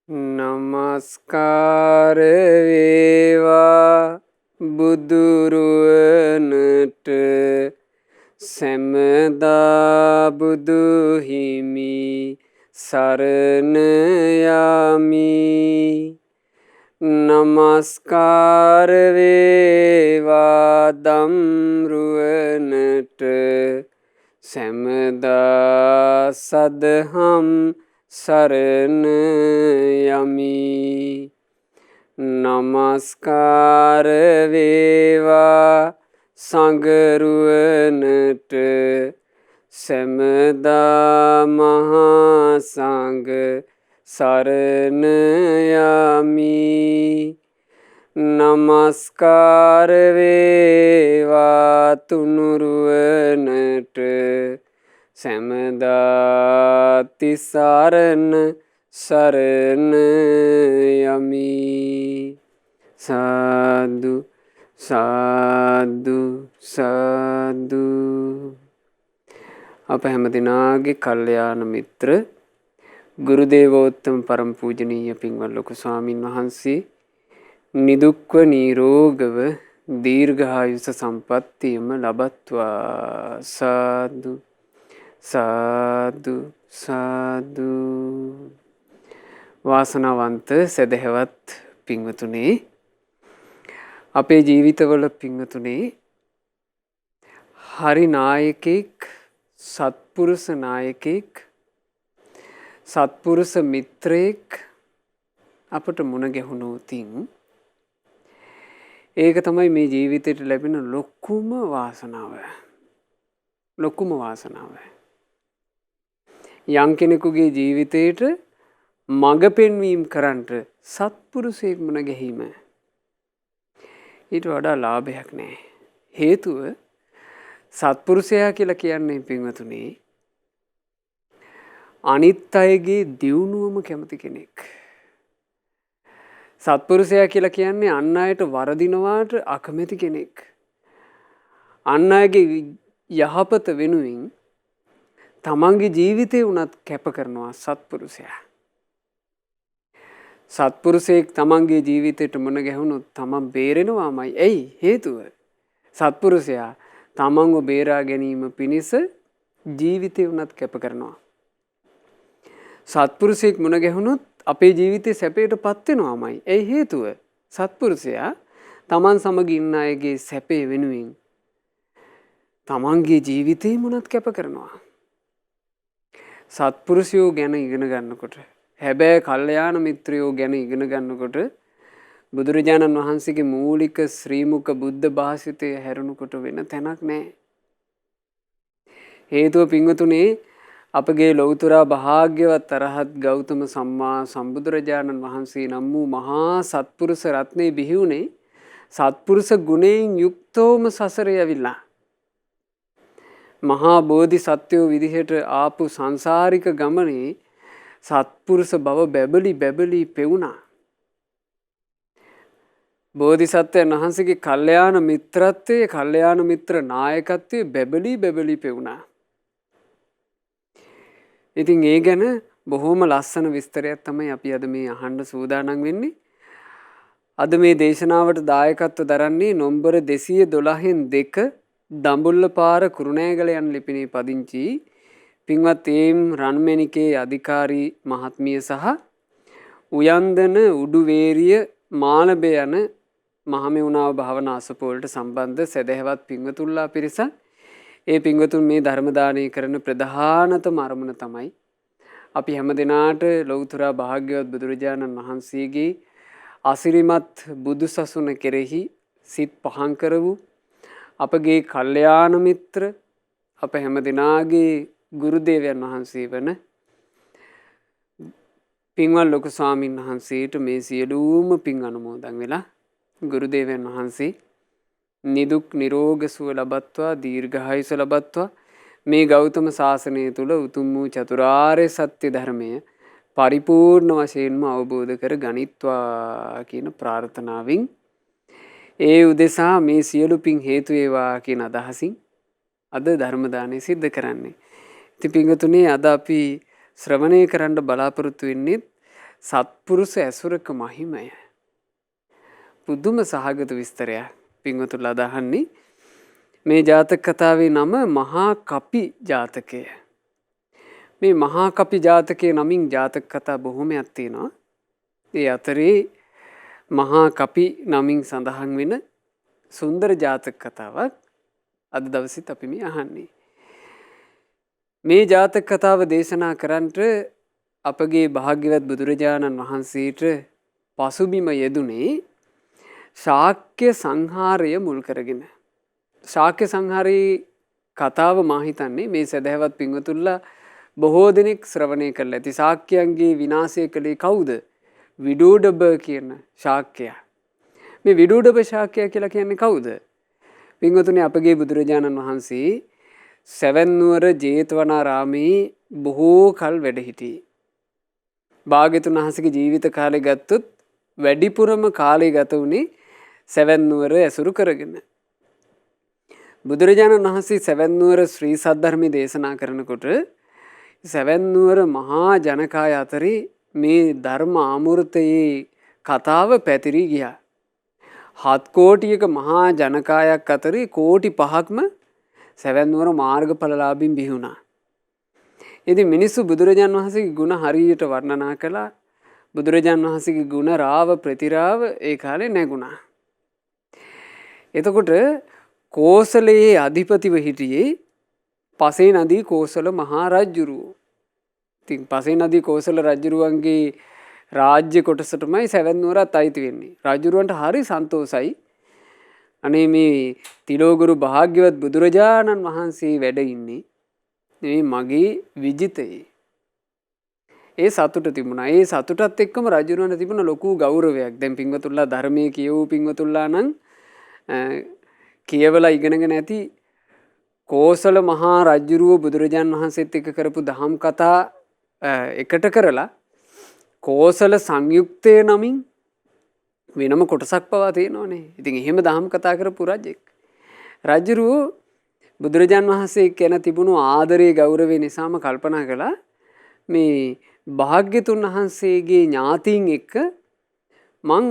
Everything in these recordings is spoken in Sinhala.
නමස්කාර වේවා බුදුරුවනට සැමදා බුදු හිමි සරණ යමි. නමස්කාර වේවා දම්රුවනට සැමදා සදහම් සරණ යමි. නමස්කාර වේවා සංගරුවනට සැමදා මහා සංඝ සරණ යමි. නමස්කාර වේවා තුනුරුවනට සැමදා තිසරණ සරණ යමි. සාදු සාදු සාදු. අප හැම දිනාගේ කල්යාණ මිත්‍ර ගුරුදේවෝත්තම පරම පූජනීය පින්වත් ලොකු ස්වාමින් වහන්සේ නිදුක්ව නිරෝගව දීර්ඝායුෂ සම්පත්තියම ලබත්වා. සාදු සාදු සාදු. වාසනාවන්ත සැදැහැවත් පින්වතුනේ, අපේ ජීවිතවල පින්වතුනේ හරි නායකෙක්, සත්පුරුෂ නායකෙක්, සත්පුරුෂ මිත්‍රයෙක් අපට මුණ ගැහුණොතින් ඒක තමයි මේ ජීවිතයට ලැබෙන ලොකුම වාසනාව. ලොකුම වාසනාව. යම් කෙනෙකුගේ ජීවිතයට මඟ පෙන්වීම කරන්නට සත්පුරුෂයෙක් මුණ ගැහිම ඊට වඩා ලාභයක් නෑ. හේතුව සත්පුරුෂයා කියලා කියන්නේ පින්වතුනේ අනිත් අයගේ දියුණුවම කැමති කෙනෙක්. සත්පුරුෂයා කියලා කියන්නේ අන් අයට වරදිනවාට අකමැති කෙනෙක්. අන් අයගේ යහපත වෙනුවෙන් තමන්ගේ ජීවිතේ උනත් කැප කරනවා සත්පුරුෂයා. සත්පුරුෂයෙක් තමන්ගේ ජීවිතයට මුණ ගැහුණොත් තමන් බේරෙනවාමයි. ඇයි හේතුව? සත්පුරුෂයා තමන්ව බේරා ගැනීම පිණිස ජීවිතේ උනත් කැප කරනවා. සත්පුරුෂයෙක් මුණ ගැහුණොත් අපේ ජීවිතේ සැපයට පත් වෙනවාමයි. ඇයි හේතුව? සත්පුරුෂයා තමන් සමග ඉන්න අයගේ සැපේ වෙනුවෙන් තමන්ගේ ජීවිතේ මුණත් කැප කරනවා. සත්පුරුෂයෝ ගැන ඉගෙන ගන්නකොට, හැබැයි කල්යාණ මිත්‍රයෝ ගැන ඉගෙන ගන්නකොට බුදුරජාණන් වහන්සේගේ මූලික ශ්‍රී මුක බුද්ධ භාෂිතය හැරුණුකොට වෙන තැනක් නැහැ. හේතුව පින්වතුනේ අපගේ ලෞතුරා භාග්‍යවත් අරහත් ගෞතම සම්මා සම්බුදුරජාණන් වහන්සේ නම් වූ මහා සත්පුරුෂ රත්නේ බිහි වුණේ සත්පුරුෂ ගුණයෙන් යුක්තවම සසරේ ඇවිල්ලා. මහා බෝධි සත්වයෝ විදිහට ආපු සංසාරික ගමනේ සත්පුරුෂ බව බැබලි බැබලි පෙවුණා. බෝධිසත්වයන් වහන්සේගේ කල්යාණ මිත්‍රත්වයේ, කල්යාණ මිත්‍ර නායකත්වයේ බැබලි බැබලි පෙවුණා. ඉතින් ඒ ගැන බොහොම ලස්සන විස්තරයක් තමයි අපි අද මේ අහන්න සූදානම් වෙන්නේ. අද මේ දේශනාවට දායකත්ව දරන්නේ නොම්බර 212න් 2 දඹුල්ලපාර කුරුණෑගල යන ලිපිනේ පදිංචි පින්වත් ඒම් රන්මැණිකේ අධිකාරී මහත්මිය සහ උයන්දන උඩුවේරිය මානබය යන මහමෙවුනාව භාවනා අසපුවලට සම්බන්ධ සැදැහැවත් පින්වතුන්ලා පිරිසක්. ඒ පින්වතුන් මේ ධර්ම දානය කරන ප්‍රධානතම අරමුණ තමයි අපි හැම දිනාට ලෞතුරා භාග්‍යවත් බුදුරජාණන් වහන්සේගේ අසිරිමත් බුදු සසුන කෙරෙහි සිත් පහන් කරවූ අපගේ කල්යාණ මිත්‍ර, අප හැම දිනාගේ ගුරුදේවයන් වහන්සේ වන පින්වත් ලොකු ස්වාමීන් වහන්සේට මේ සියලුම පින් අනුමෝදන් වෙලා ගුරුදේවයන් වහන්සේ නිදුක් නිරෝග සුව ලබත්වා, දීර්ඝායුෂ ලබත්වා, මේ ගෞතම ශාසනය තුල උතුම් වූ චතුරාර්ය සත්‍ය ධර්මය පරිපූර්ණ වශයෙන්ම අවබෝධ කර ගනිත්වා කියන ප්‍රාර්ථනාවෙන් ඒ උදෙසා මේ සියලු පින් හේතු වේවා කියන අදහසින් අද ධර්ම දානය සිද්ධ කරන්නේ. ඉතින් පින්වතුනි, අද අපි ශ්‍රවණය කරන්න බලාපොරොත්තු වෙන්නේ සත්පුරුෂ ඇසුරක මහිමය. පුදුම සහගත විස්තරයක් පින්වතුන්ලා දහන්නේ. මේ ජාතක කතාවේ නම මහා කපි ජාතකය. මේ මහා කපි ජාතකයේ නමින් ජාතක කතා බොහොමයක් තියෙනවා. ඒ අතරේ මහා කපි නමින් සඳහන් වෙන සුන්දර ජාතක කතාවක් අද දවසෙත් අපි මේ අහන්නේ. මේ ජාතක කතාව දේශනා කරන්නට අපගේ භාග්‍යවත් බුදුරජාණන් වහන්සේට පසුබිම යෙදුනේ ශාක්‍ය සංහාරය මුල් කරගෙන. ශාක්‍ය සංහාරයේ කතාව මා හිතන්නේ මේ සදහවත් පින්වතුන්ලා බොහෝ දෙනෙක් ශ්‍රවණය කරලා ඇති. ශාක්‍යයන්ගේ විනාශය කළේ කවුද? විඩූඩබ කියන ශාක්‍යයා. මේ විඩූඩබ ශාක්‍යයා කියලා කියන්නේ කවුද? පින්වතුනි, අපගේ බුදුරජාණන් වහන්සේ සැවැන්නුවර ජේතවනාරාමේ බොහෝ කල් වැඩ සිටියේ. භාග්‍යවතුන් වහන්සේගේ ජීවිත කාලය ගත්තොත් වැඩිපුරම කාලය ගත වුණේ සැවැන්නුවර ඇසුරු කරගෙන. බුදුරජාණන් වහන්සේ සැවැන්නුවර ශ්‍රී සද්ධර්මයේ දේශනා කරනකොට සැවැන්නුවර මහා ජනකාය අතරේ මේ ධර්ම ආමෘතයේ කතාව පැතිරී ගියා. 7 කෝටියක මහා ජනකායක් අතරේ කෝටි 5ක්ම සැවැන්නුවර මාර්ගඵලලාභීන් බිහි වුණා. ඉතින් මිනිස්සු බුදුරජාණන් වහන්සේගේ ගුණ හරියට වර්ණනා කළා. බුදුරජාණන් වහන්සේගේ ගුණ රාව ප්‍රතිරාව ඒ කාලේ නැගුණා. එතකොට කෝසලයේ අධිපතිව හිටියේ පසේ නදී කෝසල මහා රජුරුවෝ. ඉතින් පසේ නදී කෝසල රජුරුවන්ගේ රාජ්‍ය කොටසටමයි සැවැන්නුවරත් අයිති වෙන්නේ. රජුරුවන්ට හරි සන්තෝසයි. අනේ මේ තිලෝගුරු භාග්‍යවත් බුදුරජාණන් වහන්සේ වැඩ ඉන්නේ මේ මගේ විජිතයේ. ඒ සතුට තිබුණා. ඒ සතුටත් එක්කම රජුරුවන්ට තිබුණ ලොකු ගෞරවයක්. දැන් පින්වතුන්ලා ධර්මයේ කියවූ පින්වතුන්ලා නම් කියවලා ඉගෙනගෙන ඇති කෝසල මහා රජුරුව බුදුරජාණන් වහන්සේත් එක්ක කරපු දහම් කතා එකට කරලා කෝසල සංයුක්තය නමින් වෙනම කොටසක් පවා තියෙනවනේ. ඉතින් එහෙම දහම් කතා කරපු රජෙක්. රජුරුව බුදුරජාණන් වහන්සේ ගැන තිබුණු ආදරේ ගෞරවය නිසාම කල්පනා කළා මේ භාග්‍යතුන් වහන්සේගේ ඥාතීන් එක්ක මං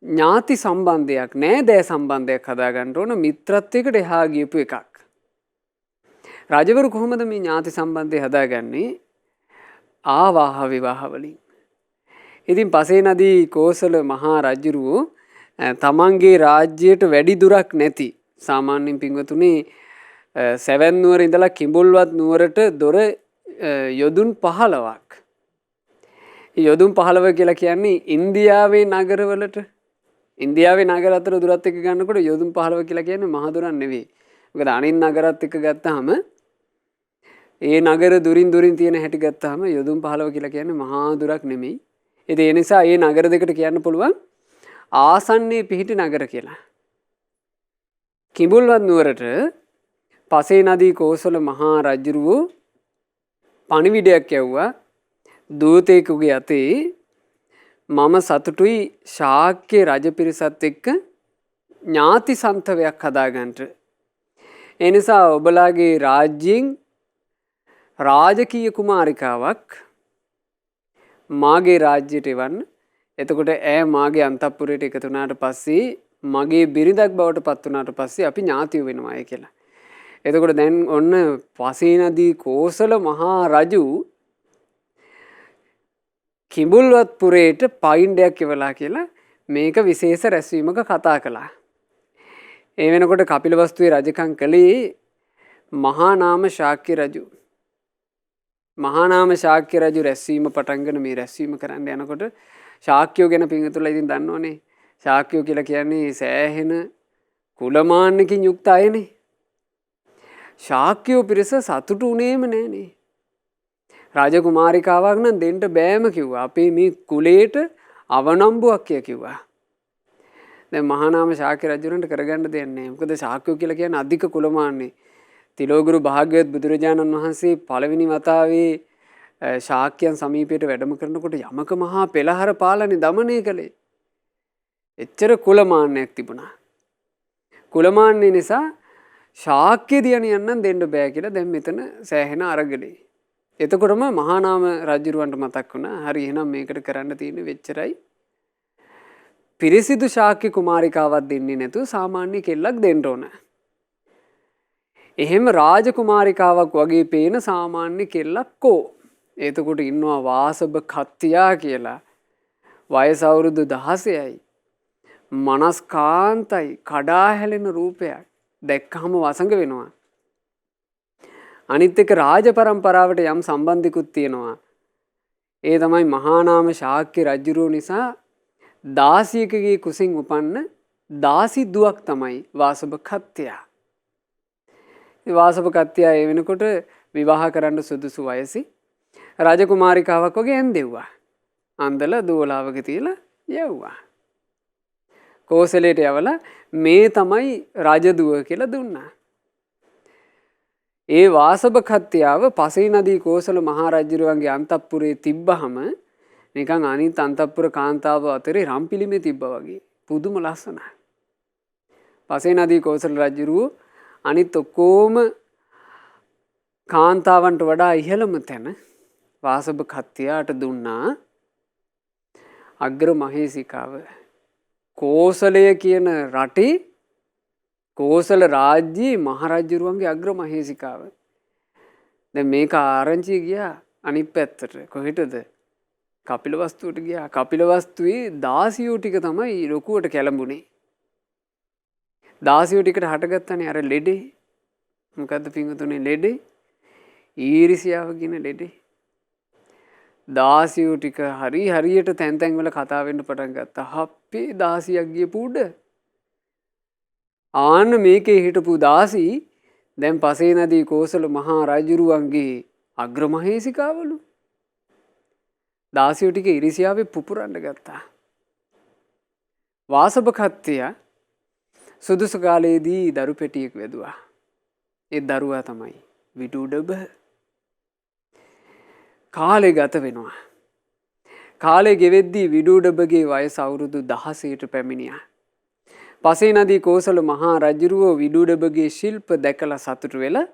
ඥාති සම්බන්ධයක් නෑ දෑ සම්බන්ධයක් හදාගන්න ඕන මිත්‍රත්වයකට එහා ගියපු එකක්. රජවරු කොහොමද මේ ඥාති සම්බන්ධය හදාගන්නේ? ආවාහ විවාහ වලින්. ඉතින් පසේ නදී කෝසල මහා රජුරුවෝ තමන්ගේ රාජ්‍යයට වැඩි දුරක් නැති සාමාන්‍යයෙන් පින්වතුනි සැවැන්නුවර ඉඳලා කිඹුල්වත් නුවරට දොර යොදුන් 15ක්. යොදුන් 15 කියලා කියන්නේ ඉන්දියාවේ නගරවලට ඉන්දියාවේ නගර අතර දුරත් එක්ක ගන්නකොට යොදුන් 15 කියලා කියන්නේ මහ දුරක් නෙවෙයි. මොකද අනිත් නගරත් එක්ක ගත්තාම ඒ නගර දුරින් තියෙන හැටි ගත්තාම යොදුන් 15 කියලා කියන්නේ මහා දුරක් නෙමෙයි. ඒ නිසා මේ නගර දෙකට කියන්න පුළුවන් ආසන්නයේ පිහිටි නගර කියලා. කිඹුල්වත් නුවරට පසේ නදී කෝසල මහා රජුරුවෝ පණිවිඩයක් යවුවා දූතයෙකුගේ අතේ මම සතුටුයි ශාක්‍ය රජ පිරිසත් එක්ක ඥාති සන්තවයක් හදාගන්නට. ඒ නිසා ඔබලාගේ රාජ්‍යයෙන් රාජකීය කුමාරිකාවක් මාගේ රාජ්‍යයට එවන්න. එතකොට ඈ මාගේ අන්තපුරයට එකතු වුණාට පස්සේ මගේ බිරිඳක් බවට පත් වුණාට පස්සේ අපි ඥාතියෝ වෙනවායි කියලා. එතකොට දැන් ඔන්න පසේ නදී කෝසල මහා රජු කිඹුල්වත් පුරේට පයින්ඩයක් එවලා කියලා මේක විශේෂ රැස්වීමක කතා කළා. ඒ වෙනකොට කපිලවස්තුවේ රජකම් කළේ මහා නාම ශාක්‍ය රජු. මහා නාම ශාක්‍ය රජු රැස්වීම පටන්ගෙන මේ රැස්වීම කරන්න යනකොට ශාක්‍යයෝ ගැන පින්වතුන්ලා ඉතින් දන්නවනේ. ශාක්‍යයෝ කියලා කියන්නේ සෑහෙන කුලමාන්නකින් යුක්ත අයනේ. ශාක්‍යයෝ පිරිස සතුටු උනේම නෑනේ. රාජකුමාරිකාවක් නම් දෙන්න බෑම කිව්වා. අපේ මේ කුලයට අවනම්බුවක් කිව්වා. දැන් මහා නාම ශාක්‍ය රජුන්ට කරගන්න දෙයක් නෑ. මොකද ශාක්‍යයෝ කියලා කියන්නේ අධික කුලමාන්නේ. තිලෝගුරු භාග්‍යවත් බුදුරජාණන් වහන්සේ පළවෙනි වතාවේ ශාක්‍යයන් සමීපයට වැඩම කරනකොට යමක මහා පෙළහර පාලනේ দমনය කළේ. එච්චර කුලමාන්නයක් තිබුණා. කුලමාන්නේ නිසා ශාක්‍ය දියණියන් නම් දෙන්න බෑ කියලා දැන් මෙතන සෑහෙන අරගලේ. එතකොටම මහානාම රජුරවන්ට මතක් වුණා හරි එහෙනම් මේකට කරන්න තියෙන වෙච්චරයි පිරිසිදු ශාක්‍ය කුමාරිකාවක් දෙන්නේ නැතුව සාමාන්‍ය කෙල්ලක් දෙන්න ඕන. එහෙම රාජකුමාරිකාවක් වගේ පේන සාමාන්‍ය කෙල්ලක් කෝ. එතකොට ඉන්නවා වාසභ කත්තියා කියලා. වයස අවුරුදු 16යි. මනස්කාන්තයි කඩා හැලෙන රූපයක්. දැක්කහම වසඟ වෙනවා. අනිත් එක රාජ පරම්පරාවට යම් සම්බන්ධිකුත් තියෙනවා. ඒ තමයි මහානාම ශාක්‍ය රජුරෝ නිසා දාසියකගේ කුසින් උපන්න දාසි දුවක් තමයි වාසභ කත්තියා. වාසභ කත්තියා ඒ වෙනකොට විවාහ කරන්න සුදුසු වයසි රාජකුමාරිකාවක් වගේ ඇන්දෙව්වා. අන්දලා දෝලාවක තියලා යව්වා. කෝසලයට යවලා මේ තමයි රජදුව කියලා දුන්නා. ඒ වාසභ කත්තියාව පසේ නදී කෝසල මහරජුරුවන්ගේ අන්තපුරේ තිබ්බහම නිකන් අනිත් අන්තපුර කාන්තාව අතරේ රම්පිලිමේ තිබ්බා වගේ පුදුම ලස්සනයි. පසේ නදී කෝසල රජුරුව අනිත් ඔක්කොම කාන්තාවන්ට වඩා ඉහළම තැන වාසභ කත්තියාට දුන්නා අග්‍ර මහේසිකාව. කෝසලය කියන රටේ කෝසල රාජ්‍යයේ මහරජුරුවන්ගේ අග්‍ර මහේසිකාව. දැන් මේක ආරංචි ගියා අනිත් පැත්තට. කොහෙටද? කපිලවස්තුවට ගියා. කපිලවස්තුවේ දාසියෝ ටික තමයි ලොකුවට කැළඹුණේ. දාසියෝ ටිකට හටගත්තනේ අර ලෙඩේ. මොකද්ද පින්වතුනේ ලෙඩේ? ඊරිසියාව කියන ලෙඩේ. දාසියෝ ටික හරියට තැන් තැන් වල කතා වෙන්න පටන් ගත්තා. හප්පේ දාසියක් ගියපු උඩ. ආන්න මේකේ හිටපු දාසී දැන් පසේ නදී කෝසල මහා රජුරුවන්ගේ අග්‍රමහේසිකාවලු. දාසියෝ ටික ඉරිසියාවේ පුපුරන්න ගත්තා. වාසභ කත්තියා සුදුසු කාලයේදී දරු පෙටියෙක් වැදුවා. ඒ දරුවා තමයි විදුඩබ. කාලේ ගත වෙනවා. කාලේ ගෙවෙද්දී විදුඩබගේ වයස අවුරුදු 16ට පැමිණියා. පසේ නදී කෝසල මහා රජුරුව විදුඩබගේ ශිල්ප දැකලා සතුටු වෙලා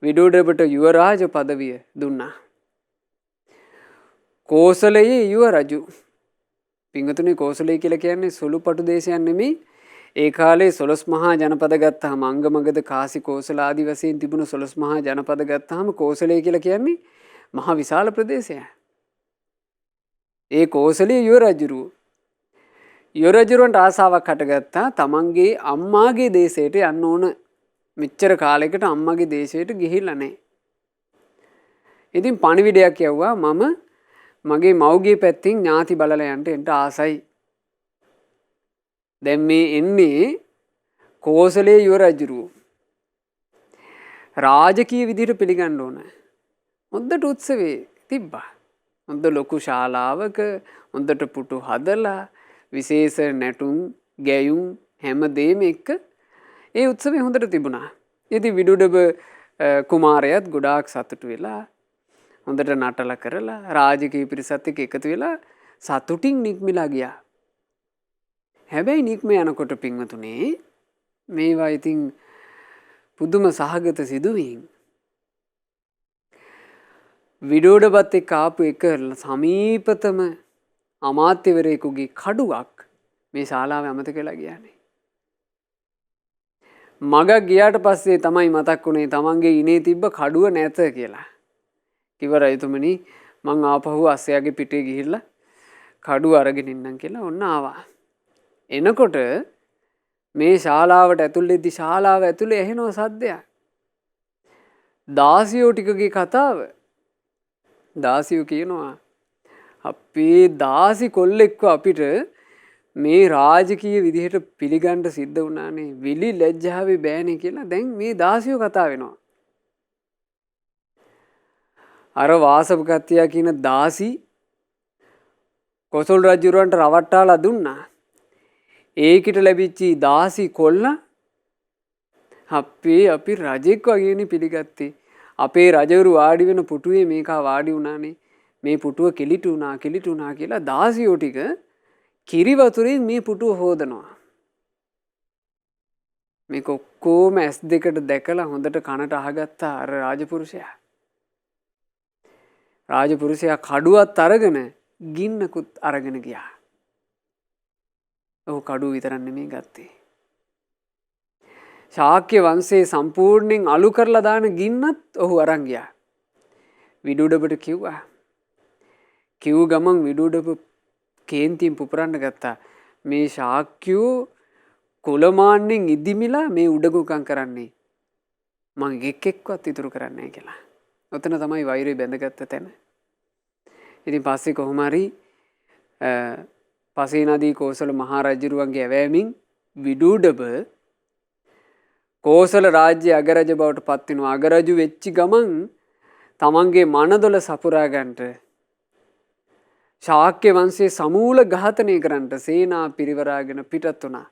විදුඩබට යුවරාජ පදවිය දුන්නා. කෝසලයේ යුව රජු. පින්වතුනි කෝසලය කියලා කියන්නේ සුළු පටු දේශයක් නෙමෙයි. ඒ කාලේ 12 මහා ජනපද ගත්තාම අංගමගද කාසි කෝසල ආදි වශයෙන් තිබුණු 12 මහා ජනපද ගත්තාම කෝසලය කියලා කියන්නේ මහා විශාල ප්‍රදේශයක්. ඒ කෝසලයේ යුව රජුරුව යොරජුරන්ට ආසාවක් හටගත්තා තමන්ගේ අම්මාගේ දේශයට යන්න ඕන. මෙච්චර කාලයකට අම්මගේ දේශයට ගිහිල්ලා නැහැ. ඉතින් පණිවිඩයක් යවුවා මම මගේ මව්ගේ පැත්තෙන් ඥාති බලලා යන්න ආසයි. දැන් මේ එන්නේ කෝසලයේ යොරජුරුව. රාජකීය විදිහට පිළිගන්න ඕන. හොඳට උත්සවේ තිබ්බා. හොඳ ලොකු ශාලාවක හොඳට පුටු හදලා විශේෂ නැටුම් ගැයුම් හැමදේම එක්ක ඒ උත්සවය හොඳට තිබුණා. ඉතින් විදුඩබ කුමාරයාත් ගොඩාක් සතුටු වෙලා හොඳට නටලා කරලා රාජකීය පිරිසත් එක්ක එකතු වෙලා සතුටින් නික්මිලා ගියා. හැබැයි නික්ම යනකොට පින්වතුනේ මේවා ඉතින් පුදුම සහගත සිදුවීම්. විදුඩබත් එක්ක ආපු එක සමීපතම අමාත්‍යවරයෙකුගේ කඩුවක් මේ ශාලාවේ අමතක වෙලා ගියානේ. මගක් ගියාට පස්සේ තමයි මතක් වුණේ තමන්ගේ ඉනේ තිබ්බ කඩුව නැත කියලා. කිව්ව රජතුමනි මං ආපහු අස්සයාගේ පිටේ ගිහිල්ලා කඩුව අරගෙන ඉන්නම් කියලා ඔන්න ආවා. එනකොට මේ ශාලාවට ඇතුල් වෙද්දි ශාලාව ඇතුලේ ඇහෙනවා සද්දයක්. දාසියෝ ටිකගේ කතාව. දාසියෝ කියනවා අපේ දාසි කොල්ලෙක්ව අපිට මේ රාජකීය විදිහට පිළිගන්න සිද්ධ වුණානේ. විලි ලැජ්ජාවේ බෑනේ කියලා දැන් මේ දාසියෝ කතා වෙනවා. අර වාසභ කත්තියා කියන දාසි කොසල් රජුරවන්ට රවට්ටාලා දුන්නා. ඒකිට ලැබිච්ච දාසි කොල්ලා අපි රජෙක් වගේනේ පිළිගත්තේ. අපේ රජවරු වාඩි වෙන පුටුවේ මේකා වාඩි වුණානේ. මේ පුටුව කිලිටු වුණා කියලා දාසියෝ ටික කිරි වතුරෙන් මේ පුටුව හොදනවා. මේක ඔක්කොම S2කට දැකලා හොඳට කනට අහගත්තා අර රාජපුරුෂයා. රාජපුරුෂයා කඩුවත් අරගෙන ගින්නකුත් අරගෙන ගියා. ඔහු කඩුව විතරක් නෙමෙයි ගත්තේ. ශාක්‍ය වංශයේ සම්පූර්ණයෙන් අලු කරලා දාන ගින්නත් ඔහු අරන් ගියා. විදුඩබට කිව්වා. කිව් ගමන් විදුඩබ කේන්තියෙන් පුපුරන්න ගත්තා. මේ ශාක්‍යෝ කොළමාන්නෙන් ඉදිමිලා මේ උඩගුකම් කරන්නේ. මං එක්කෙක්වත් ඉතුරු කරන්නේ නැහැ කියලා. ඔතන තමයි වෛරය බැඳගත්ත තැන. ඉතින් පස්සේ කොහොම හරි පසේනදී කෝසල මහා රජුරුවන්ගේ ඇවෑමින් විදුඩබ කෝසල රාජ්‍ය අගරජ බවට පත් වෙනවා. අගරජු වෙච්ච ගමන් තමන්ගේ මනදොල සපුරා ගන්නට ශාක්‍ය වංශයේ සමූල ඝාතනය කරන්නට සේනා පිරිවරාගෙන පිටත් වුණා.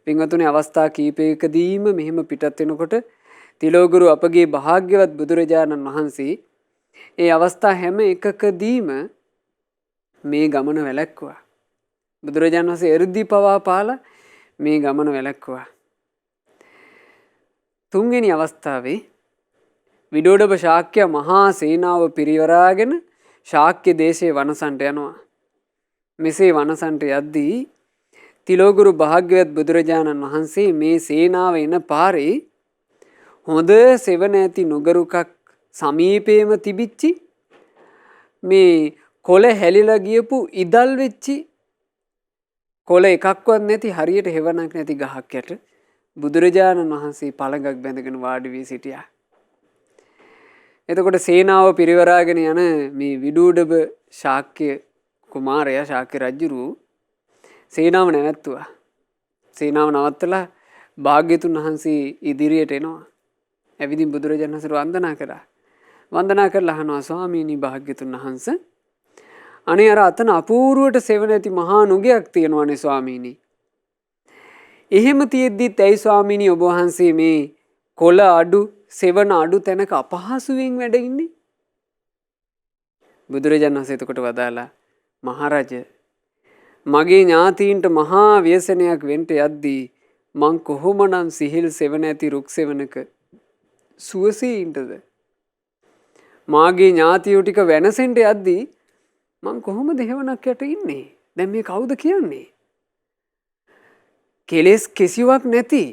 පින්වතුනි අවස්ථා කීපයකදීම මෙහෙම පිටත් වෙනකොට තිලෝගුරු අපගේ භාග්‍යවත් බුදුරජාණන් වහන්සේ ඒ අවස්ථා හැම එකකදීම මේ ගමන වැළැක්වුවා. බුදුරජාණන් වහන්සේ එ르දි පවා පාලා මේ ගමන වැළැක්වුවා. තුන්වෙනි අවස්ථාවේ විදෝඩබ ශාක්‍ය මහා සේනාව පිරිවරාගෙන ශාක්‍ය දේශයේ වනසන්ට යනවා. මෙසේ වනසන්ට යද්දී තිලෝගුරු භාග්‍යවත් බුදුරජාණන් වහන්සේ මේ සේනාව එන පාරේ හොඳ සෙවණ ඇති නුගරුකක් සමීපයේම තිබිච්චි මේ කොළ හැලිලා ගියපු ඉදල් වෙච්චි කොළ එකක්වත් නැති හරියට හෙවණක් නැති ගහක් යට බුදුරජාණන් වහන්සේ පළඟක් බැඳගෙන වාඩි වී සිටියා. එතකොට සේනාව පිරිවරාගෙන යන මේ විදුඩබ ශාක්‍ය කුමාරයා ශාක්‍ය රජුරු සේනාව නැවැත්තුවා. සේනාව නවත්තලා භාග්‍යතුන් වහන්සේ ඉදිරියට එනවා. ඇවිදින් බුදුරජාණන් වහන්සේට වන්දනා කරා. වන්දනා කරලා අහනවා ස්වාමීනි භාග්‍යතුන් වහන්සේ අනේ අර අතන අපූර්වට සෙවණ ඇති මහා නුගයක් තියෙනවානේ ස්වාමීනි. එහෙම තියෙද්දිත් ඇයි ස්වාමීනි ඔබ වහන්සේ මේ කොළ අඩු සෙවණ අඩු තැනක අපහසුවෙන් වැඩ ඉන්නේ? බුදුරජාණන් වහන්සේ එතකොට වදාලා මහරජ මගේ ඥාතීන්ට මහා ව්‍යසනයක් වෙන්න යද්දී මං කොහොමනම් සිහිල් සෙවණ ඇති රුක් සෙවණක සුවසේ ඉන්නද? මාගේ ඥාතියෝ ටික වෙනසෙන්ට යද්දී මං කොහොමද හේවණක් යට ඉන්නේ? දැන් මේ කවුද කියන්නේ? කෙලෙස් කිසිවක් නැති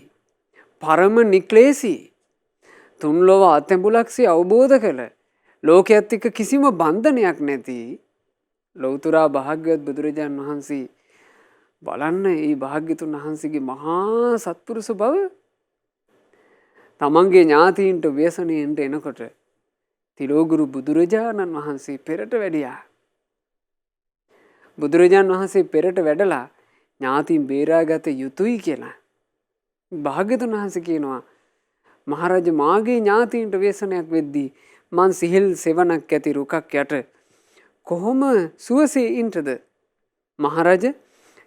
පරම නික්ලේශී තුන් ලොව අතැඹුලක්සේ අවබෝධ කළ ලෝකයේත් එක්ක කිසිම බන්ධනයක් නැති ලෞතුරා භාග්‍යවත් බුදුරජාණන් වහන්සේ බලන්න මේ භාග්‍යතුන් වහන්සේගේ මහා සත්පුරුෂ බව තමන්ගේ ඥාතීන්ට ව්‍යසනයෙන්ට එනකොට තිලෝගුරු බුදුරජාණන් වහන්සේ පෙරට වැඩියා. බුදුරජාණන් වහන්සේ පෙරට වැඩලා ඥාතීන් බේරාගත යුතුයි කියලා භාග්‍යතුන් වහන්සේ කියනවා මහරජ මාගේ ඥාතීන්ට ව්‍යසනයක් වෙද්දී මං සිහිල් සෙවණක් ඇති රුකක් යට කොහොම සුවසේ ඉන්නද? මහරජ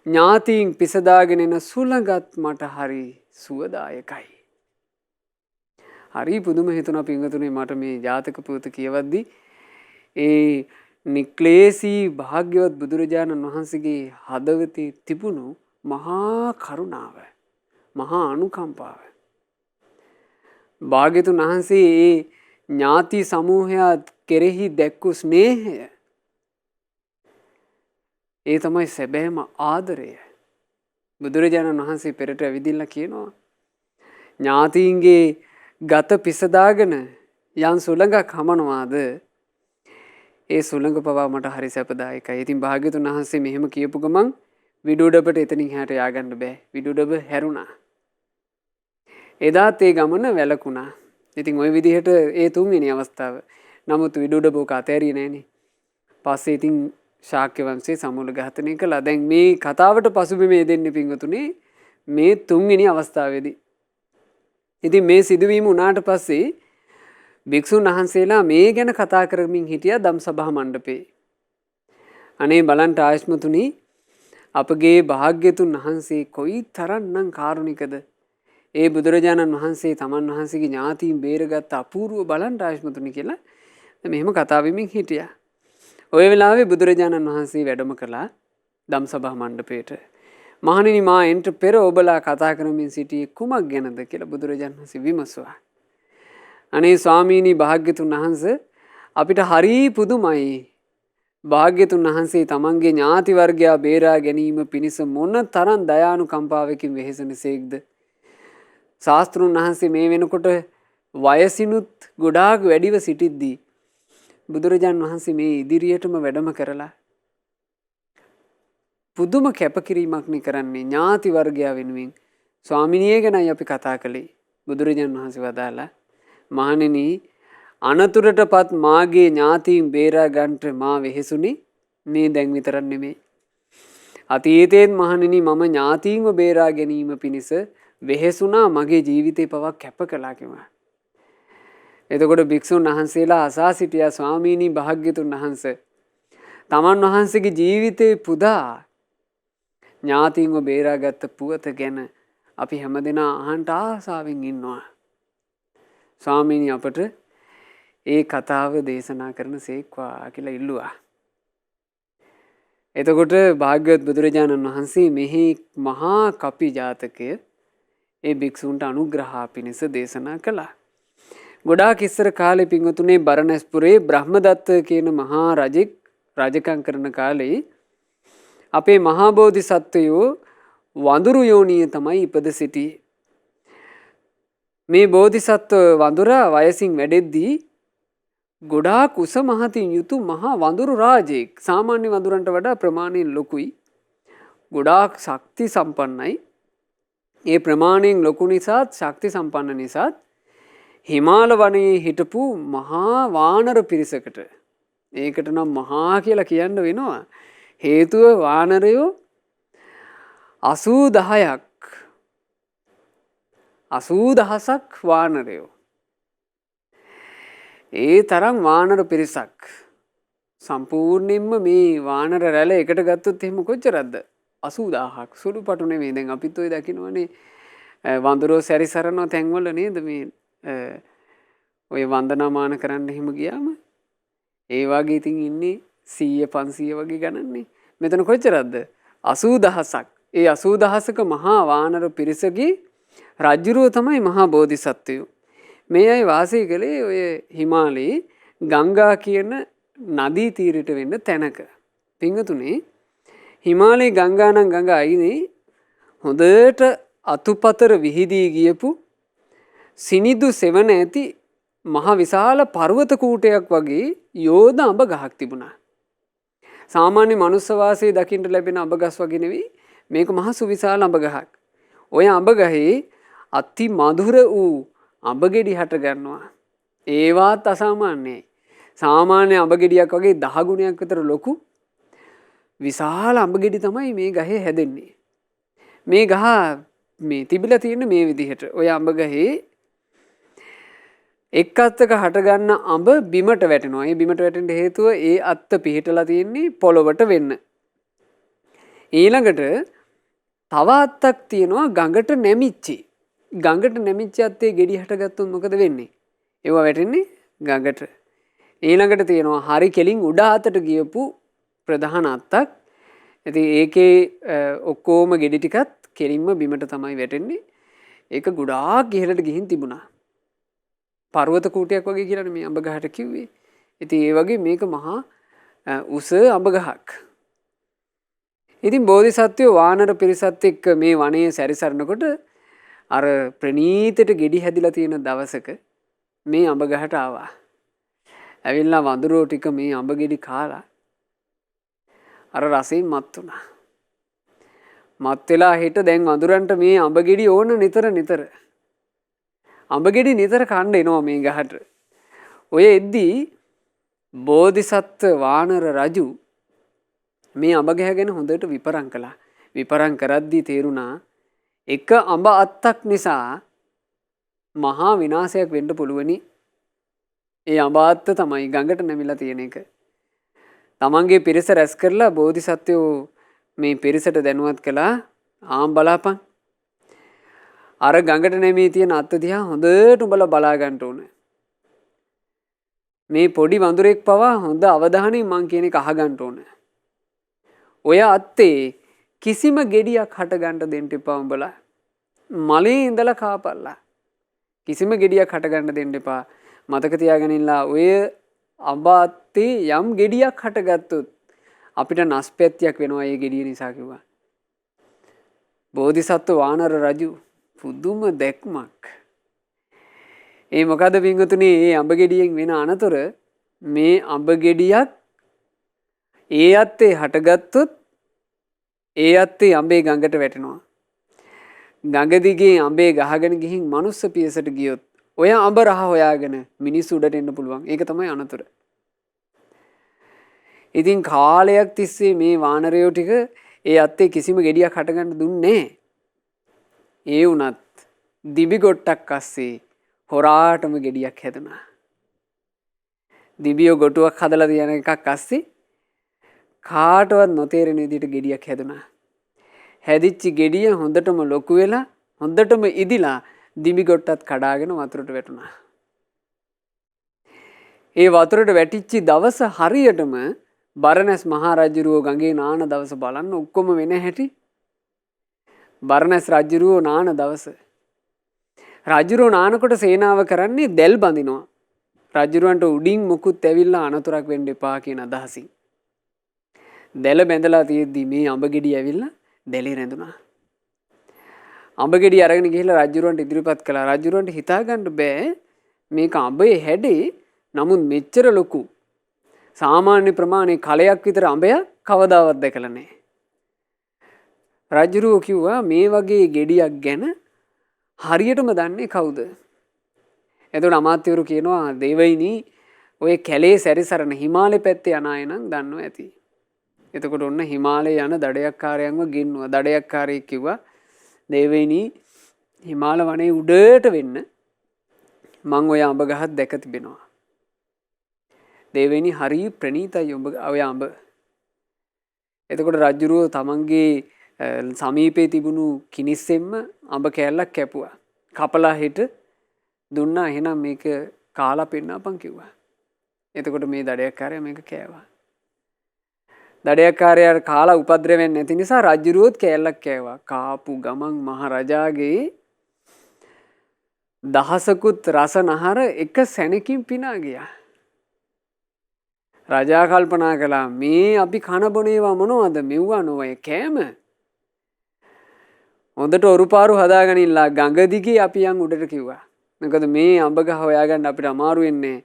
ඥාතීන් පිසදාගෙන එන සුළඟත් මට හරි සුවදායකයි. හරි පුදුම හිතුණා පින්වතුනි මට මේ ජාතක පුවත කියවද්දී ඒ නික්ලේශී භාග්‍යවත් බුදුරජාණන් වහන්සේගේ හදවතේ තිබුණු මහා කරුණාව මහා අනුකම්පාව භාග්‍යතුන් වහන්සේ ඒ ඥාති සමූහයා කෙරෙහි දැක්වූ ස්නේහය ඒ තමයි සැබෑම ආදරය. බුදුරජාණන් වහන්සේ පෙරට ඇවිදින්න කියනවා ඥාතීන්ගේ ගත පිසදාගෙන යන් සුළඟක් හමනවාද ඒ සුළඟ පවා මට හරි සැපදායකයි. ඉතින් භාග්‍යතුන් වහන්සේ මෙහෙම කියපු ගමන් විදුඩබට එතනින් එහාට ය아가න්න බෑ. විදුඩබ හැරුණා. එදාත් ඒ ගමන වැළකුණා. ඉතින් ওই විදිහට ඒ තුන්වෙනි අවස්ථාව. නමුත් විදුඩබ ඔක අතෑරියේ නෑනේ. පස්සේ ඉතින් ශාක්‍ය වංශයේ සමූල ඝාතනය කළා. දැන් මේ කතාවට පසුබිම දෙන්නේ පින්වතුනි මේ තුන්වෙනි අවස්ථාවේදී. ඉතින් මේ සිදුවීම උනාට පස්සේ භික්ෂුන් වහන්සේලා මේ ගැන කතා කරමින් හිටියා ධම්සභා මණ්ඩපේ. අනේ බලන්න ආයස්මතුනි අපගේ භාග්‍යතුන් වහන්සේ කොයි තරම්නම් කාරුණිකද? ඒ බුදුරජාණන් වහන්සේ තමන් වහන්සේගේ ඥාතීන් බේරගත් අපූර්ව බලන්න ආයස්මතුනි කියලා මෙහෙම කතා වෙමින් හිටියා. ওই වෙලාවේ බුදුරජාණන් වහන්සේ වැඩම කළා ධම්සභා මණ්ඩපේට. මහණෙනි මා එන්ට පෙර ඔබලා කතා කරමින් සිටියේ කුමක් ගැනද කියලා බුදුරජාණන් වහන්සේ විමසුවා. අනේ ස්වාමීනි භාග්‍යතුන් වහන්සේ අපිට හරි පුදුමයි. භාග්‍යතුන් වහන්සේ තමන්ගේ ඥාති වර්ගයා බේරා ගැනීම පිණිස මොන තරම් දයානුකම්පාවකින් වෙහෙසෙනසේක්ද. ශාස්ත්‍රුන් වහන්සේ මේ වෙනකොට වයසිනුත් ගොඩාක් වැඩිව සිටිද්දී බුදුරජාන් වහන්සේ මේ ඉදිරියටම වැඩම කරලා පුදුම කැපකිරීමක්නේ කරන්නේ ඥාති වර්ගයා වෙනුවෙන්. ස්වාමිනිය ගැනයි අපි කතා කළේ. බුදුරජාන් වහන්සේ වදාලා මහණෙනි අනතුරටපත් මාගේ ඥාතීන් බේරා ගන්නට මා වෙහෙසුනේ මේ දැන් විතරක් නෙමෙයි. අතීතයේත් මහණෙනි මම ඥාතීන්ව බේරා ගැනීම පිණිස වෙහෙසුණා මගේ ජීවිතේ පවා කැප කළා කිව්වා. එතකොට භික්ෂුන් වහන්සේලා අසා සිටියා ස්වාමීනි භාග්‍යතුන් වහන්සේ තමන් වහන්සේගේ ජීවිතේ පුදා ඥාතීන්ව බේරාගත්ත පුවත ගැන අපි හැමදෙනා අහන්න ආසාවෙන් ඉන්නවා. ස්වාමීනි අපට ඒ කතාව දේශනා කරන සේක්වා කියලා ඉල්ලුවා. එතකොට භාග්‍යවත් බුදුරජාණන් වහන්සේ මෙහි මහා කපි ජාතකය ඒ භික්ෂූන්ට අනුග්‍රහ පිණිස දේශනා කළා. ගොඩාක් ඉස්සර කාලේ පින්වතුනේ බරණැස්පුරේ බ්‍රහ්මදත්ත කියන මහා රජෙක් රජකම් කරන කාලේ අපේ මහා බෝධිසත්වයෝ වඳුරු යෝනිය තමයි ඉපද සිටියේ. මේ බෝධිසත්ව වඳුරා වයසින් වැඩෙද්දී ගොඩාක් උස මහතින් යුතු මහා වඳුරු රාජයෙක්. සාමාන්‍ය වඳුරන්ට වඩා ප්‍රමාණයෙන් ලොකුයි. ගොඩාක් ශක්ති සම්පන්නයි. ඒ ප්‍රමාණයෙන් ලොකු නිසාත් ශක්ති සම්පන්න නිසාත් හිමාල වනයේ හිටපු මහා වානර පිරිසකට ඒකට නම් මහා කියලා කියන්න වෙනවා. හේතුව වානරයෝ 80,000ක් 80,000ක් වානරයෝ. ඒ තරම් වානර පිරිසක් සම්පූර්ණයෙන්ම මේ වානර රැළ එකට ගත්තොත් එහෙම කොච්චරක්ද? 80,000ක්. සුළු පටු නෙමෙයි. දැන් අපිත් ඔය දකින්නවනේ වඳුරෝ සැරිසරන තැන්වල නේද මේ ඔය වන්දනාමාන කරන්න එහෙම ගියාම ඒ වගේ ඉතින් ඉන්නේ 100 500 වගේ ගණන්නේ. මෙතන කොච්චරක්ද? 80,000ක්. ඒ 80,000ක මහා වානර පිරිසගේ රජුරුව තමයි මහා බෝධිසත්වයෝ. මේ අය වාසය කළේ ඔය හිමාලයේ ගංගා කියන නදී තීරයට වෙන්න තැනක. පින්වතුනේ හිමාලයේ ගංගා නම් ගඟ අයිනේ හොඳට අතුපතර විහිදී ගියපු සිනිදු සෙවණ ඇති මහ විශාල පර්වත කූටයක් වගේ යෝධ අඹ ගහක් තිබුණා. සාමාන්‍ය මනුස්ස වාසයේ දකින්න ලැබෙන අඹ ගස් වගේ නෙවෙයි මේක මහ සුවිශාල අඹ ගහක්. ඔය අඹ ගහේ අති මధుර වූ අඹ ගෙඩි හට ගන්නවා. ඒවත් අසාමාන්‍යයි. සාමාන්‍ය අඹ ගෙඩියක් වගේ 10 ගුණයක් විතර ලොකු විශාල අඹ ගෙඩි තමයි මේ ගහේ හැදෙන්නේ. මේ ගහ මේ තිබිලා තියෙන මේ විදිහට. ඔය අඹ ගහේ එක් අත්තක හටගන්න අඹ බිමට වැටෙනවා. ඒ බිමට වැටෙන්න හේතුව ඒ අත්ත පිහිටලා තියෙන්නේ පොළොවට වෙන්න. ඊළඟට තව අත්තක් තියෙනවා ගඟට නැමිච්චි. ගඟට නැමිච්ච අත්තේ ගෙඩි හටගත්තොත් මොකද වෙන්නේ? ඒවා වැටෙන්නේ ගඟට. ඊළඟට තියෙනවා හරි කෙලින් උඩ අතට ගියපු ප්‍රධාන අත්තක්. ඉතින් ඒකේ ඔක්කොම ගෙඩි ටිකත් කෙලින්ම බිමට තමයි වැටෙන්නේ. ඒක ගොඩාක් ඉහළට ගිහින් තිබුණා. පර්වත කූටයක් වගේ කියලා මේ අඹ ගහට කිව්වේ. ඉතින් ඒ වගේ මේක මහා උස අඹ ගහක්. ඉතින් බෝධිසත්වෝ වානර පිරිසත් එක්ක මේ වනයේ සැරිසරනකොට අර ප්‍රණීතට ගෙඩි හැදිලා තියෙන දවසක මේ අඹ ගහට ආවා. ඇවිල්ලා වඳුරෝ ටික මේ අඹ ගෙඩි කාලා අර රසයෙන් මත් වුණා. මත් වෙලා හිට දැන් වඳුරන්ට මේ අඹ ගෙඩි ඕන නිතර. අඹ ගෙඩි නිතර කන්න එනවා මේ ගහට. ඔය එද්දී බෝධිසත්ව වානර රජු මේ අඹ ගහ ගැන හොඳට විපරම් කළා. විපරම් කරද්දී තේරුණා එක අඹ අත්තක් නිසා මහා විනාශයක් වෙන්න පුළුවනි. ඒ අඹ අත්ත තමයි ගඟට නැමිලා තියෙන එක. තමන්ගේ පිරිස රැස් කරලා බෝධිසත්වෝ මේ පිරිසට දැනුවත් කළා ආම් බලාපන්. අර ගඟට නැමී තියෙන අත්ත දිහා හොඳට උඹලා බලා ගන්න ඕනේ. මේ පොඩි වඳුරෙක් පවා හොඳ අවධානයෙන් මං කියන එක අහගන්න ඕනේ. ඔය අත්තේ කිසිම ගෙඩියක් හට ගන්න දෙන්න එපා උඹලා. මලේ ඉඳලා කාපල්ලා. කිසිම ගෙඩියක් හට ගන්න දෙන්න එපා. මතක තියාගෙන ඉන්න ඔය අඹ අත්තේ යම් ගෙඩියක් හටගත්තොත් අපිට නස්පැත්තියක් වෙනවා ඒ ගෙඩිය නිසා කිව්වා. බෝධිසත්ව වානර රජු පුදුම දැක්මක්. ඒ මොකද පින්වතුනි මේ අඹ ගෙඩියෙන් වෙන අනතුර මේ අඹ ගෙඩියක් ඒ අත්තේ හටගත්තොත් ඒ අත්තේ අඹේ ගඟට වැටෙනවා. ගඟ දිගේ අඹේ ගහගෙන ගිහින් මනුස්ස පියසට ගියොත් ඔය අඹ රහ හොයාගෙන මිනිස්සු උඩට එන්න පුළුවන්. ඒක තමයි අනතුර. ඉතින් කාලයක් තිස්සේ මේ වානරයෝ ටික ඒ අත්තේ කිසිම ගෙඩියක් හටගන්න දුන්නේ නැහැ. ඒ වුණත් දිබි ගොට්ටක් අස්සේ හොරාටම ගෙඩියක් හැදුනා. දිබියෝ ගොටුවක් හදලා තියන එකක් අස්සේ කාටවත් නොතේරෙන විදිහට ගෙඩියක් හැදුනා. හැදිච්ච ගෙඩිය හොඳටම ලොකු වෙලා හොඳටම ඉදිලා දිබි ගොට්ටත් කඩාගෙන වතුරට වැටුණා. ඒ වතුරට වැටිච්ච දවස හරියටම බරණැස් මහරජුරුවෝ ගඟේ නාන දවස බලන්න ඔක්කොම වෙන හැටි. බරණැස් රජුරුවෝ නාන දවස. රජුරුවෝ නානකොට සේනාව කරන්නේ දැල් බඳිනවා. රජුරවන්ට උඩින් මුකුත් ඇවිල්ලා අනතුරක් වෙන්න එපා කියන අදහසින්. දැල බැඳලා තියෙද්දි මේ අඹ ගෙඩිය ඇවිල්ලා දැලේ රැඳුණා. අඹ ගෙඩිය අරගෙන ගිහිල්ලා රජුරවන්ට ඉදිරිපත් කළා. රජුරවන්ට හිතා ගන්න බෑ මේක අඹේ හැඩේ නමුත් මෙච්චර ලොකු සාමාන්‍ය ප්‍රමාණයේ කලයක් විතර අඹයක් කවදාවත් දැකලා නැහැ. රජුරෝ කිව්වා මේ වගේ ගෙඩියක් ගැන හරියටම දන්නේ කවුද? එතකොට අමාත්‍යවරු කියනවා දෙවයිනි ඔය කැලේ සැරිසරන හිමාලය පැත්තේ යන අය නම් දන්නව ඇති. එතකොට ඔන්න හිමාලයේ යන දඩයක්කාරයන්ව ගෙන්නුවා. දඩයක්කාරයෙක් කිව්වා දෙවයිනි හිමාල වනයේ උඩට වෙන්න මං ඔය අඹ ගහක් දැක තිබෙනවා. දෙවෙනි හරි ප්‍රණීතයි ඔය අඹ. එතකොට රජුරෝ තමන්ගේ සමීපේ තිබුණු කිනිස්සෙන්ම අඹ කෑල්ලක් කැපුවා. කපලා හිට දුන්නා. එහෙනම් මේක කාලා පෙන්නපන් කිව්වා. එතකොට මේ දඩයක්කාරයා මේක කෑවා. දඩයක්කාරයාට කාලා උපද්‍රවයක් නැති නිසා රජුරුවොත් කෑල්ලක් කෑවා. කාපු ගමන් මහ රජාගේ දහසකුත් රස නහර එක සැනකින් පිනා ගියා. රජා කල්පනා කළා මේ අපි කන බොන ඒවා මොනවද? මෙව්වා නොවය කෑම. හොඳට ඔරුපාරු හදාගනින්නලා ගඟ දිගේ අපි යන් උඩට කිව්වා. මොකද මේ අඹ ගහ හොයාගන්න අපිට අමාරු වෙන්නේ.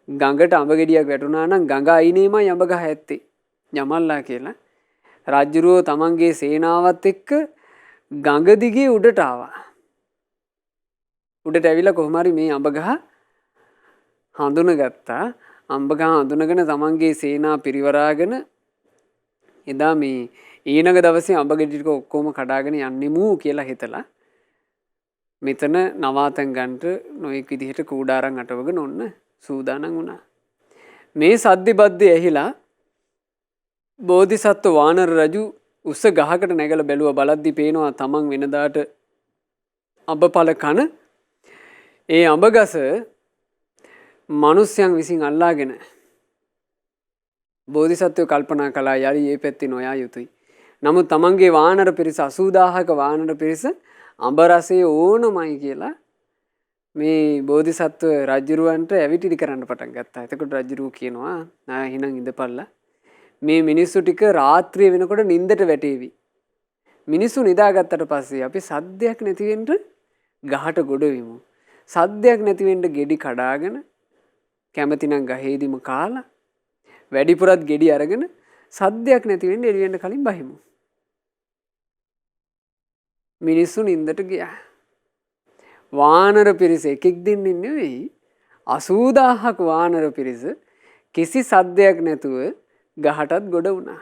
ගඟට අඹ ගෙඩියක් වැටුණා නම් ගඟ අයිනේමයි අඹ ගහ ඇත්තේ. යමල්ලා කියලා රජුරෝ තමන්ගේ සේනාවත් එක්ක ගඟ දිගේ උඩට ආවා. උඩට ඇවිල්ලා කොහොම හරි මේ අඹ ගහ හඳුනගත්තා. අඹ ගහ හඳුනගෙන තමන්ගේ සේනා පිරිවරාගෙන එදා මේ ඊළඟ දවසේ අඹ ගෙඩි ටික ඔක්කොම කඩාගෙන යන්නෙමු කියලා හිතලා මෙතන නවාතැන් ගන්නට නොයෙක් විදිහට කූඩාරම් අටවගෙන ඔන්න සූදානම් වුණා. මේ සද්දි බද්දි ඇහිලා බෝධිසත්ව වානර රජු උස්ස ගහකට නැගලා බැලුවා. බලද්දි පේනවා තමන් වෙනදාට අඹපල කන ඒ අඹ ගස මිනිස්යන් විසින් අල්ලාගෙන බෝධිසත්වෝ කල්පනා කළා යලි මේ පැත්තේ නොයා යුතුයි. නමුත් තමන්ගේ වානර පිරිස 80000ක වානර පිරිස අඹ රසයේ ඕනමයි කියලා මේ බෝධිසත්ව රජුරවන්ට ඇවිටිලි කරන්න පටන් ගත්තා. එතකොට රජුරුව කියනවා නා එහෙනම් ඉඳපල්ලා. මේ මිනිස්සු ටික රාත්‍රිය වෙනකොට නිින්දට වැටේවි. මිනිස්සු නිදාගත්තට පස්සේ අපි සද්දයක් නැති වෙන්න ගහට ගොඩ වෙමු. සද්දයක් නැති වෙන්න ගෙඩි කඩාගෙන කැමතිනම් ගහේදීම කාලා වැඩිපුරත් ගෙඩි අරගෙන සද්දයක් නැති වෙන්න එළි වෙන්න කලින් බහිමු. මිනිස්සු නිින්දට ගියා. වානර පිරිස එකෙක් දෙන්නේ නෙවෙයි 80000ක වානර පිරිස කිසි සද්දයක් නැතුව ගහටත් ගොඩ වුණා.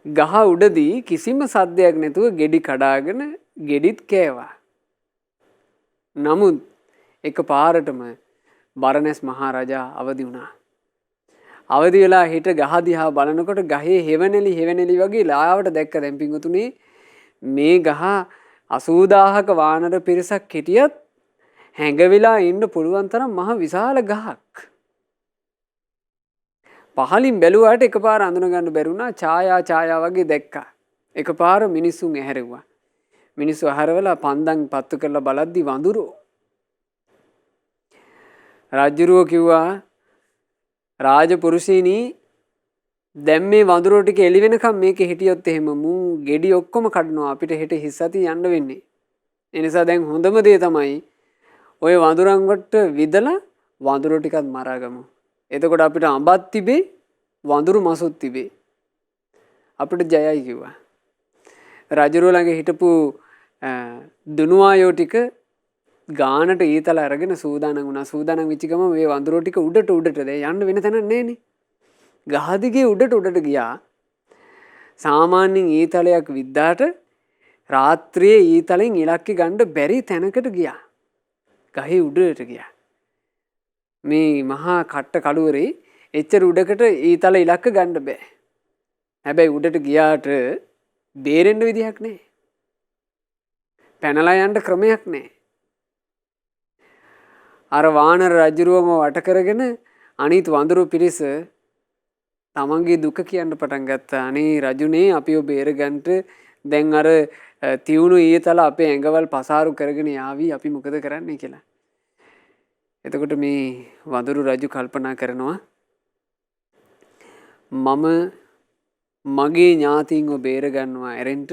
ගහ උඩදී කිසිම සද්දයක් නැතුව ගෙඩි කඩාගෙන ගෙඩිත් කෑවා. නමුත් එකපාරටම බරණැස් මහරජා අවදි වුණා. අවදි වෙලා හිට ගහ දිහා බලනකොට ගහේ හෙවණෙලි වගේ ලාවට දැක්ක. දැන් පිංගුතුනේ මේ ගහ 80000ක වානර පිරිසක් හිටියත් හැඟවිලා ඉන්න පුළුවන් තරම් මහ විශාල ගහක්. පහලින් බැලුවාට එකපාර අඳුන ගන්න බැරි වුණා. ඡායා වගේ දැක්කා. එකපාර මිනිස්සුන් ඇහැරෙව්වා. මිනිස්සු අහරවලා පන්දන් පත්තු කරලා බලද්දි වඳුරෝ. රජ්ජුරුවෝ කිව්වා රාජපුරුෂිනි දැන් මේ වඳුරෝ ටික එළි වෙනකම් මේකේ හිටියොත් එහෙම මූ ගෙඩි ඔක්කොම කඩනවා අපිට හෙට හිස්සති යන්න වෙන්නේ. ඒ නිසා දැන් හොඳම දේ තමයි ඔය වඳුරන් වට විදලා වඳුරෝ ටිකත් මරාගමු. එතකොට අපිට අඹත් තිබේ වඳුරු මසුත් තිබේ. අපිට ජයයි කිව්වා. රජුරුව ළඟ හිටපු දුනුවායෝ ටික ගානට ඊතල අරගෙන සූදානම් වුණා. සූදානම් වෙච්ච ගමන් මේ වඳුරෝ ටික උඩට දැන් යන්න වෙන තැනක් නැහැනේ. ගහදිගේ උඩට ගියා. සාමාන්‍යයෙන් ඊතලයක් විද්දාට රාත්‍රියේ ඊතලෙන් ඉලක්ක ගන්න බැරි තැනකට ගියා. ගහේ උඩට ගියා. මේ මහා කට්ට කළුවරේ එච්චර උඩකට ඊතල ඉලක්ක ගන්න බෑ. හැබැයි උඩට ගියාට බේරෙන්න විදිහක් නැහැ. පැනලා යන්න ක්‍රමයක් නැහැ. අර වානර රජුරුවම වට කරගෙන අනිත් වඳුරු පිරිස තමන්ගේ දුක කියන්න පටන් ගත්තා. අනේ රජුනේ අපිව බේරගන්න දැන් අර තියුණු ඊතල අපේ ඇඟවල් පසාරු කරගෙන යාවි අපි මොකද කරන්නේ කියලා. එතකොට මේ වඳුරු රජු කල්පනා කරනවා මම මගේ ඥාතීන්ව බේරගන්නවා ඇරෙන්ට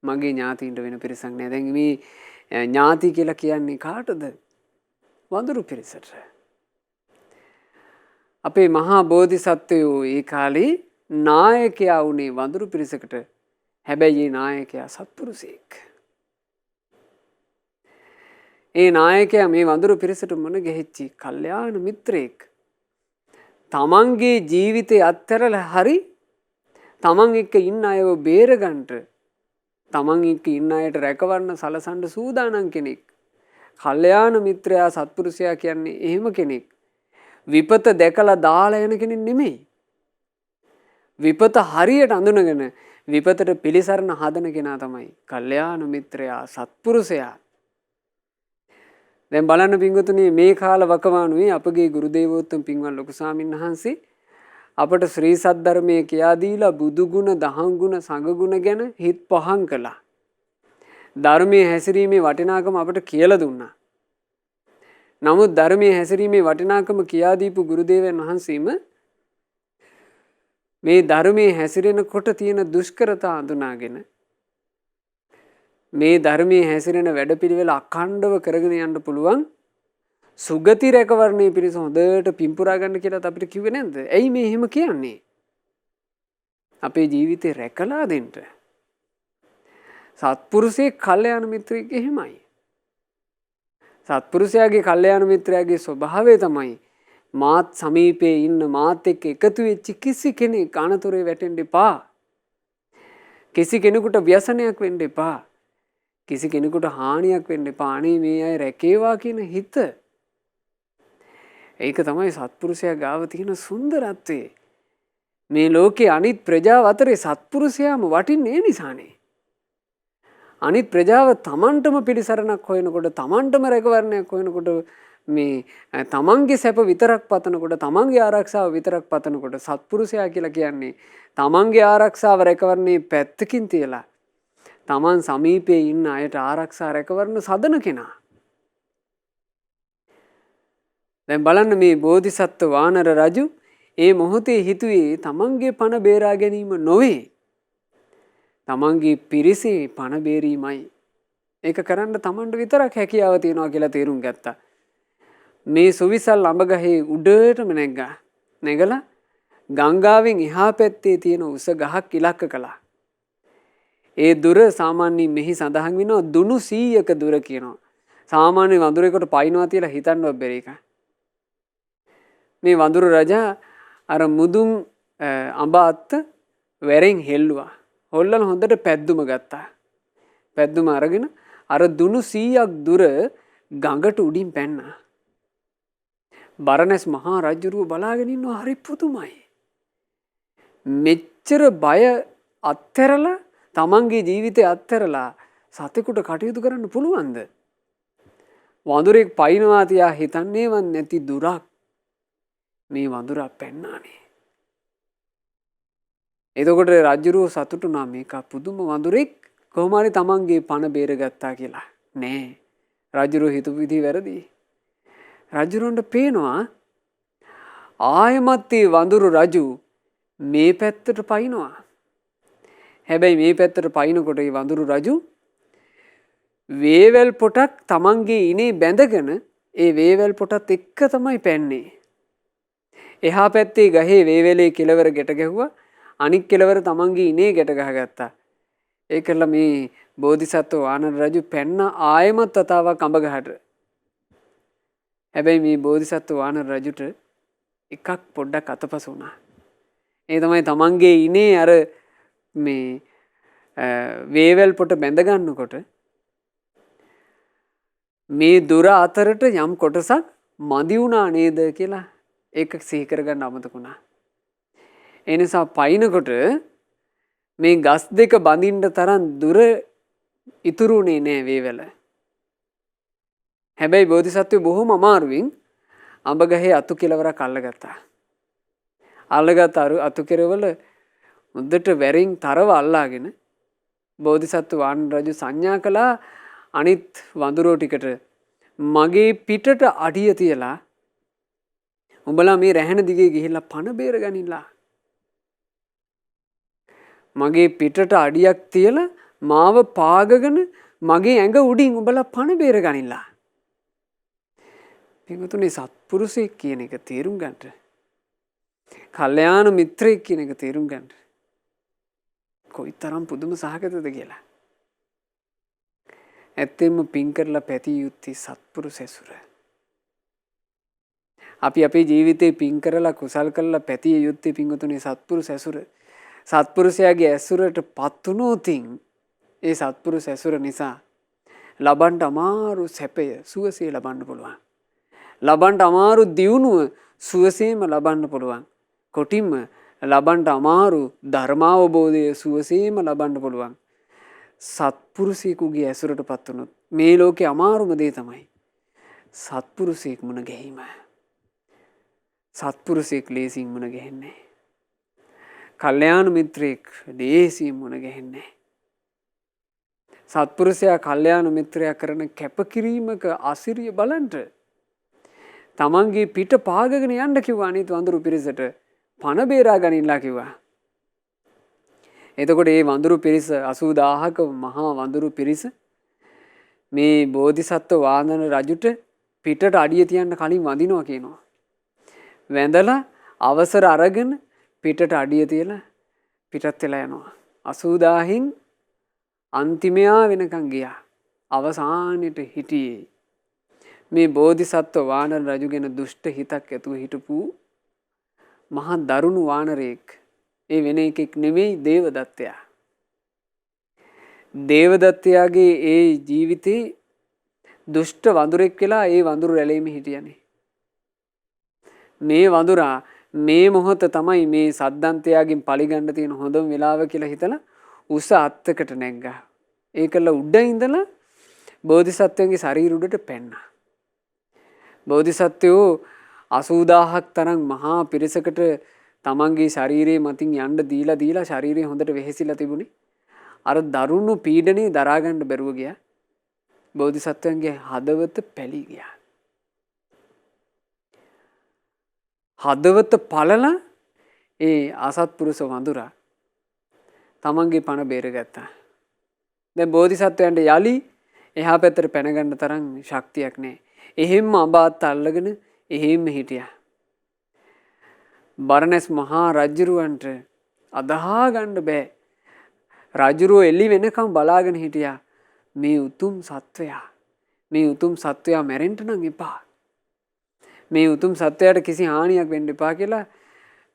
මගේ ඥාතීන්ට වෙන පිරිසක් නෑ. දැන් මේ ඥාති කියලා කියන්නේ කාටද? වඳුරු පිරිසට. අපේ මහා බෝධිසත්වයෝ ඒ කාලේ නායකයා වුණේ වඳුරු පිරිසකට. හැබැයි ඒ නායකයා සත්පුරුෂයෙක්. ඒ නායකයා මේ වඳුරු පිරිසට මොන ගෙහිච්චි කල්යාණ මිත්‍රයෙක්. තමන්ගේ ජීවිතය අත්හැරලා හරි තමන් එක්ක ඉන්න අයව බේරගන්නට තමන් එක්ක ඉන්න අයට රැකවරණ සලසන්න සූදානම් කෙනෙක්. කල්යාණ මිත්‍රයා සත්පුරුෂයා කියන්නේ එහෙම කෙනෙක්. විපත දැකලා දාලා යන කෙනෙක් නෙමෙයි. විපත හරියට අඳුනගෙන විපතට පිළිසරණ හදන කෙනා තමයි කල්යාණ මිත්‍රයා සත්පුරුෂයා. දැන් බලන්න පින්වතුනි මේ කාල වකවානුවේ අපගේ ගුරු දේවෝත්තම පින්වත් ලොකු ස්වාමීන් වහන්සේ අපට ශ්‍රී සද්ධර්මයේ කියා දීලා බුදු ගුණ, දහම් ගුණ, සංඝ ගුණ ගැන හිත් පහන් කළා. ධර්මයේ හැසිරීමේ වටිනාකම අපට කියලා දුන්නා. නමුත් ධර්මයේ හැසිරීමේ වටිනාකම කියා දීපු ගුරු දේවයන් වහන්සේම මේ ධර්මයේ හැසිරෙනකොට තියෙන දුෂ්කරතා අඳුනාගෙන මේ ධර්මයේ හැසිරෙන වැඩපිළිවෙල අඛණ්ඩව කරගෙන යන්න පුළුවන් සුගති රැකවරණයේ පිණිස හොඳට පිම්පුරා ගන්න කියලා අපිට කිව්වේ නැද්ද? ඇයි මේ එහෙම කියන්නේ? අපේ ජීවිතේ රැකලා දෙන්න. සත්පුරුෂයේ කල්යාණ මිත්‍රයෙක් එහෙමයි. සත්පුරුෂයාගේ කල්යාණ මිත්‍රයාගේ ස්වභාවය තමයි මාත් සමීපේ ඉන්න මාත් එක්ක එකතු වෙච්ච කිසි කෙනෙක් අනතුරේ වැටෙන්න එපා. කිසි කෙනෙකුට ව්‍යසනයක් වෙන්න එපා. කිසි කෙනෙකුට හානියක් වෙන්න එපා. අනේ මේ අය රැකේවා කියන හිත. ඒක තමයි සත්පුරුෂයා ගාව තියෙන සුන්දරත්වය. මේ ලෝකේ අනිත් ප්‍රජාව අතරේ සත්පුරුෂයාම වටින්නේ ඒ නිසානේ. අනිත් ප්‍රජාව තමන්ටම පිළිසරණක් හොයනකොට තමන්ටම රැකවරණයක් හොයනකොට මේ තමන්ගේ සැප විතරක් පතනකොට තමන්ගේ ආරක්ෂාව විතරක් පතනකොට සත්පුරුෂයා කියලා කියන්නේ තමන්ගේ ආරක්ෂාව රැකවරණේ පැත්තකින් තියලා තමන් සමීපයේ ඉන්න අයට ආරක්ෂා රැකවරණ සදන කෙනා. දැන් බලන්න මේ බෝධිසත්ව වානර රජු ඒ මොහොතේ හිතුවේ තමන්ගේ පණ බේරා ගැනීම නොවේ. තමන්ගේ පිරිසේ පණ බේරීමයි. ඒක කරන්න තමන්ට විතරක් හැකියාව තියෙනවා කියලා තේරුම් ගත්තා. මේ සුවිසල් අඹගහේ උඩටම නැග්ගා. නැගලා ගංගාවෙන් එහා පැත්තේ තියෙන උස ගහක් ඉලක්ක කළා. ඒ දුර සාමාන්‍යයෙන් මෙහි සඳහන් වෙනවා දුනු 100ක දුර කියනවා. සාමාන්‍ය වඳුරෙකුට පයින්නවා කියලා හිතන්නවත් බැරි එක. මේ වඳුරු රජා අර මුදුන් අඹ අත්ත වැරෙන් හෙල්ලුවා. හොල්ලන හොඳට පැද්දුම ගත්තා. පැද්දුම අරගෙන අර දුනු 100ක් දුර ගඟට උඩින් පැන්නා. බරණැස් මහා රජුරුව බලාගෙන ඉන්නවා හරි පුදුමයි. මෙච්චර බය අත්හැරලා තමන්ගේ ජීවිතය අත්හැරලා සතෙකුට කටයුතු කරන්න පුළුවන්ද? වඳුරෙක් පයින්නවා තියා හිතන්නේවත් නැති දුරක් මේ වඳුරා පැන්නානේ. එතකොට රජුරුව සතුටු වුණා මේක පුදුම වඳුරෙක් කොහොම හරි තමන්ගේ පණ බේරගත්තා කියලා. නෑ. රජුරුව හිතපු විදිහ වැරදි. රජුරන්ට පේනවා ආයමත් ඒ වඳුරු රජු මේ පැත්තට පයින්නවා. හැබැයි මේ පැත්තට පයින්නකොට ඒ වඳුරු රජු වේවැල් පොටක් තමන්ගේ ඉනේ බැඳගෙන ඒ වේවැල් පොටත් එක්ක තමයි පැන්නේ. එහා පැත්තේ ගහේ වේවැලේ කෙලවර ගැට ගැහුවා. අනික් කෙලවර තමන්ගේ ඉනේ ගැට ගහගත්තා. ඒකල මේ බෝධිසත්ව වානර රජු පැන්න ආයමත් වතාවක් අඹ ගහට. හැබැයි මේ බෝධිසත්ව වානර රජුට එකක් පොඩ්ඩක් අතපසු වුණා. ඒ තමයි තමන්ගේ ඉනේ අර මේ වේවැල් පොට බැඳ ගන්නකොට මේ දුර අතරට යම් කොටසක් මදි වුණා නේද කියලා ඒක සිහි කරගන්න අමතක වුණා. ඒ නිසා පයින්කොට මේ ගස් දෙක බඳින්න තරම් දුර ඉතුරුනේ නෑ වේවැල. හැබැයි බෝධිසත්වය බොහොම අමාරුවෙන් අඹ ගහේ අතු කෙලවරක් අල්ලගත්තා. අල්ලගත් අතු කෙරවල මුද්දට වැරින් තරව අල්ලාගෙන බෝධිසත්ව වානර රජු සංඥා කළා අනිත් වඳුරෝ ටිකට මගේ පිටට අඩිය තියලා උඹලා මේ රැහෙන දිගේ ගිහිල්ලා පණ බේර ගනිලා. මගේ පිටට අඩියක් තියලා මාව පාගගෙන මගේ ඇඟ උඩින් උඹලා පණ බේර ගනිලා. පිටුතුනේ සත්පුරුෂයෙක් කියන එක තේරුම් ගන්නට. කල්යාණ මිත්‍රයෙක් කියන එක තේරුම් ගන්නට. කොයිතරම් පුදුම සහගතද කියලා. ඇත්තෙන්ම පින් කරලා පැතිය යුත්තේ සත්පුරුෂ ඇසුර. අපි අපේ ජීවිතේ පින් කරලා කුසල් කරලා පැතිය යුත්තේ පින්වතුනි සත්පුරුෂ ඇසුර. සත්පුරුෂයාගේ ඇසුරට පත් වුණොතින් ඒ සත්පුරුෂ ඇසුර නිසා ලබන්න අමාරු සැපය සුවසේ ලබන්න පුළුවන්. ලබන්න අමාරු දියුණුව සුවසේම ලබන්න පුළුවන්. කොටින්ම ලබන්න අමාරු ධර්මාවබෝධය සුවසේම ලබන්න පුළුවන්. සත්පුරුෂයෙකුගේ ඇසුරට පත් වුණොත් මේ ලෝකේ අමාරුම දේ තමයි සත්පුරුෂයෙක් මුණ ගැහිම. සත්පුරුෂයෙක් ලේසින් මුණ ගැහෙන්නේ. කල්යාණ මිත්‍රයෙක් ලේසින් මුණ ගැහෙන්නේ. සත්පුරුෂයා කල්යාණ මිත්‍රයා කරන කැපකිරීමක අසිරිය බලන්ට තමන්ගේ පිට පාගගෙන යන්න කිව්වා අනිත් වඳුරු පිරිසට පණ බේරා ගනින්නලා කිව්වා. එතකොට මේ වඳුරු පිරිස 80000ක මහා වඳුරු පිරිස මේ බෝධිසත්ව වානර රජුට පිටට අඩිය තියන්න කලින් වඳිනවා කියනවා. වැඳලා අවසර අරගෙන පිටට අඩිය තියලා පිටත් වෙලා යනවා. 80000න් අන්තිමයා වෙනකන් ගියා. අවසානෙට හිටියේ මේ බෝධිසත්ව වානර රජු ගැන දුෂ්ට හිතක් ඇතුව හිටපු මහා දරුණු වානරයෙක්. ඒ වෙන එකෙක් නෙමෙයි දේවදත්තයා. දේවදත්තයාගේ ඒ ජීවිතේ දුෂ්ට වඳුරෙක් වෙලා ඒ වඳුරු රැළේම හිටියනේ. මේ වඳුරා මේ මොහොත තමයි මේ සද්දන්තයාගෙන් පරිගන්න තියෙන හොඳම වෙලාව කියලා හිතලා උස අත්තකට නැග්ගා. ඒකල උඩ ඉඳලා බෝධිසත්වයන්ගේ ශරීර උඩට පැන්නා. බෝධිසත්වයෝ 80000ක් තරම් මහා පිරිසකට තමන්ගේ ශරීරයේ මතින් යන්න දීලා ශරීරය හොඳට වෙහෙසිලා තිබුණේ. අර දරුණු පීඩනේ දරා ගන්න බැරුව ගියා. බෝධිසත්වයන්ගේ හදවත පැලී ගියා. හදවත පළලා ඒ අසත්පුරුෂ වඳුරා තමන්ගේ පණ බේරගත්තා. දැන් බෝධිසත්වයන්ට යලි එහා පැත්තට පැන ගන්න තරම් ශක්තියක් නැහැ. එහෙම්ම අඹාත් අල්ලගෙන එහෙම්ම හිටියා. බරණැස් මහා රජුරවන්ට අදහා ගන්න බෑ. රජුරෝ එළි වෙනකම් බලාගෙන හිටියා මේ උතුම් සත්වයා. මේ උතුම් සත්වයා මැරෙන්න නම් එපා. මේ උතුම් සත්වයාට කිසි හානියක් වෙන්න එපා කියලා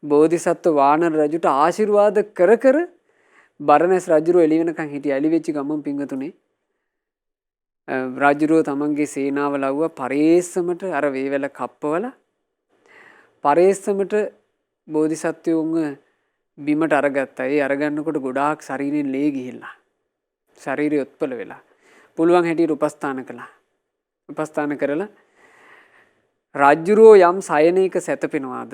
බෝධිසත්ව වානර රජුට ආශිර්වාද කර කර බරණැස් රජුරෝ එළි වෙනකම් හිටියා. එළි වෙච්ච ගමන් පිංගතුනේ රජුරෝ තමන්ගේ සේනාව ලව්වා පරේස්සමට අර වේවැල කප්පවල පරේස්සමට බෝධිසත්වයෝන්ව බිමට අරගත්තා. ඒ අරගන්නකොට ගොඩාක් ශරීරයෙන් ලේ ගිහිල්ලා. ශරීරය උත්පල වෙලා. පුළුවන් හැටියට උපස්ථාන කළා. උපස්ථාන කරලා රජුරෝ යම් සයනයක සැතපෙනවාද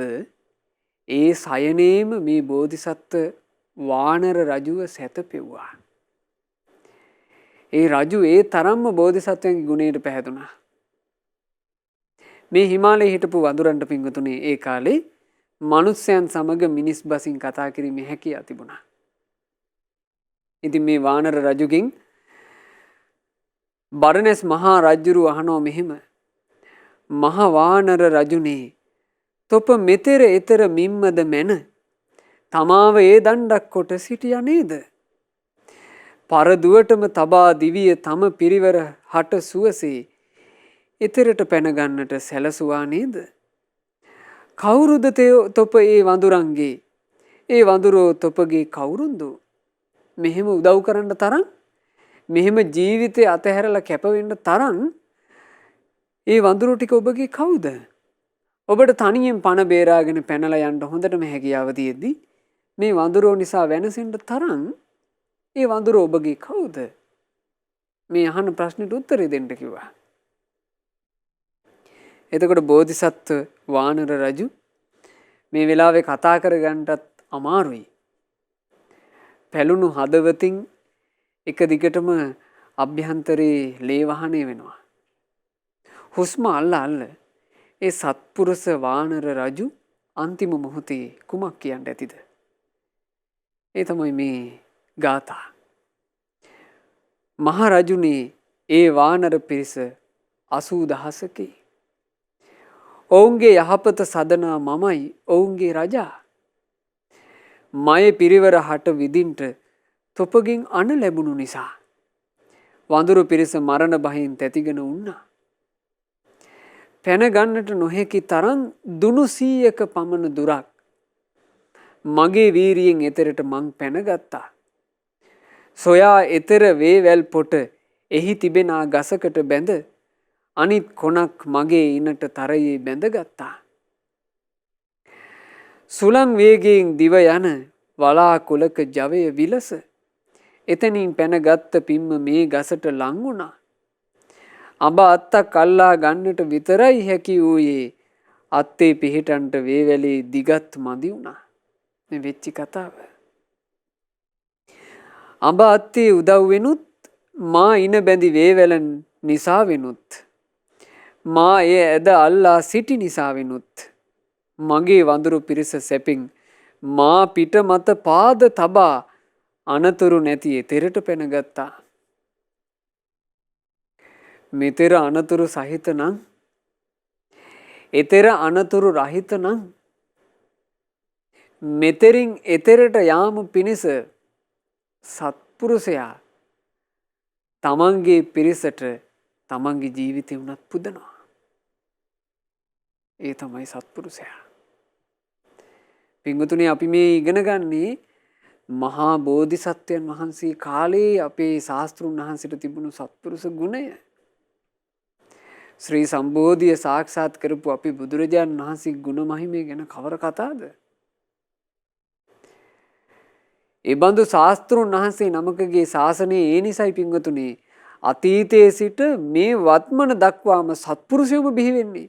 ඒ සයනේම මේ බෝධිසත්ව වානර රජුව සැතපෙව්වා. ඒ රජු ඒ තරම්ම බෝධිසත්වයන්ගේ ගුණයට පැහැදුනා. මේ හිමාලයේ හිටපු වඳුරන්ට පිංගුතුනේ ඒ කාලේ මනුස්සයන් සමග මිනිස් බසින් කතා කිරීමේ හැකියාව තිබුණා. ඉතින් මේ වානර රජුගෙන් බරණැස් මහා රජුරු අහනෝ මෙහෙම මහා වානර රජුනේ තොප මෙතෙර එතර මිම්මද මැන තමාව ඒ දණ්ඩක් කොට සිටියා නේද? පරදුවටම තබා දිවිය තම පිරිවර හට සුවසේ එතරට පැන ගන්නට සැලසුවා නේද? කවුරුද තොප ඒ වඳුරන්ගේ? ඒ වඳුරෝ තොපගේ කවුරුන්ද? මෙහෙම උදව් කරන්න තරම්, මෙහෙම ජීවිතේ අතහැරලා කැප වෙන්න තරම් ඒ වඳුරෝ ටික ඔබගේ කවුද? ඔබට තනියෙන් පණ බේරාගෙන පැනලා යන්න හොඳටම හැකියාව තියෙද්දි මේ වඳුරෝ නිසා වෙනසෙන්න තරම් ඒ වඳුරෝ ඔබගේ කවුද? මේ අහන ප්‍රශ්නෙට උත්තරේ දෙන්න කිව්වා. එතකොට බෝධිසත්ව වානර රජු මේ වෙලාවේ කතා කරගන්නටත් අමාරුයි. පැලුණු හදවතින් එක දිගටම අභ්‍යන්තරේ ලේ වහණේ වෙනවා. හුස්ම අල්ල ඒ සත්පුරුෂ වානර රජු අන්තිම මොහොතේ කුමක් කියන්න ඇතිද? ඒ තමයි මේ ගාථා. මහ රජුනේ ඒ වානර පිරිස 80000කි. ඔවුන්ගේ යහපත සදනා මමයි ඔවුන්ගේ රජා. මය පිරිවර හට විදින්ට තොපගෙන් අණ ලැබුණු නිසා වඳුරු පිරිස මරණ බහින් තැතිගෙන උන්නා. පැන ගන්නට නොහැකි තරම් දුනු 100ක පමණ දුරක් මගේ වීරියෙන් එතරට මං පැනගත්තා. සොයා එතර වේවැල් පොට එහි තිබෙන ගසකට බැඳ අනිත් කොනක් මගේ ඉනට තරයේ බැඳගත්තා. සුළං වේගයෙන් දිව යන වලාකුලක ජවය විලස එතනින් පැනගත්ත පිම්ම මේ ගසට ලං වුණා. අබ අත්තක් අල්ලා ගන්නට විතරයි හැකි වූයේ අත්තේ පිහිටන්ට වේවැලේ දිගත් මදි වුණා. මේ වෙච්ච කතාව. අබ අත්තේ උදව් වෙනුත් මා ඉන බැඳි වේවැල නිසා වෙනුත් මා එය ඇද අල්ලා සිටි නිසා වෙනුත් මගේ වඳුරු පිරිස සැපින් මා පිට මත පාද තබා අනතුරු නැති එතරට පැනගත්තා. මෙතෙර අනතුරු සහිත නම් එතෙර අනතුරු රහිත නම් මෙතෙරින් එතරට යාම පිණිස සත්පුරුෂයා තමන්ගේ පිරිසට තමන්ගේ ජීවිතය වුණත් පුදනවා. ඒ තමයි සත්පුරුෂයා. පින්වතුනි අපි මේ ඉගෙන ගන්නේ මහා බෝධිසත්වයන් වහන්සේ කාලේ අපේ ශාස්ත්‍රුන් වහන්සේට තිබුණු සත්පුරුෂ ගුණය. ශ්‍රී සම්බෝධිය සාක්ෂාත් කරපු අපි බුදුරජාණන් වහන්සේ ගුණ මහිමය ගැන කවර කතාද? ඒ බඳු ශාස්ත්‍රුන් වහන්සේ නමකගේ ශාසනයේ ඒ නිසයි පින්වතුනි අතීතයේ සිට මේ වත්මන දක්වාම සත්පුරුෂයෝම බිහි වෙන්නේ.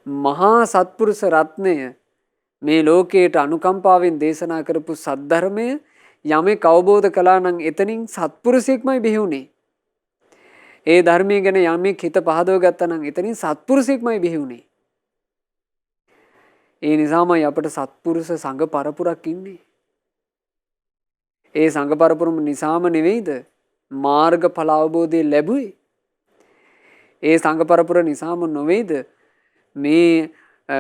මහා සත්පුරුෂ රත්නය මේ ලෝකයට අනුකම්පාවෙන් දේශනා කරපු සද්ධර්මය යමෙක් අවබෝධ කළා නම් එතනින් සත්පුරුෂයෙක්මයි බිහි වුනේ. ඒ ධර්මයේ ගැන යමෙක් හිත පහදව ගත්තා නම් එතනින් සත්පුරුෂයෙක්මයි බිහි වුනේ. ඒ නිසාමයි අපට සත්පුරුෂ සංඝ පරපුරක් ඉන්නේ. ඒ සංඝ පරපුරම නිසාම නෙවෙයිද මාර්ගඵල අවබෝධය ලැබුවේ. ඒ සංඝ පරපුර නිසාම නොවේද මේ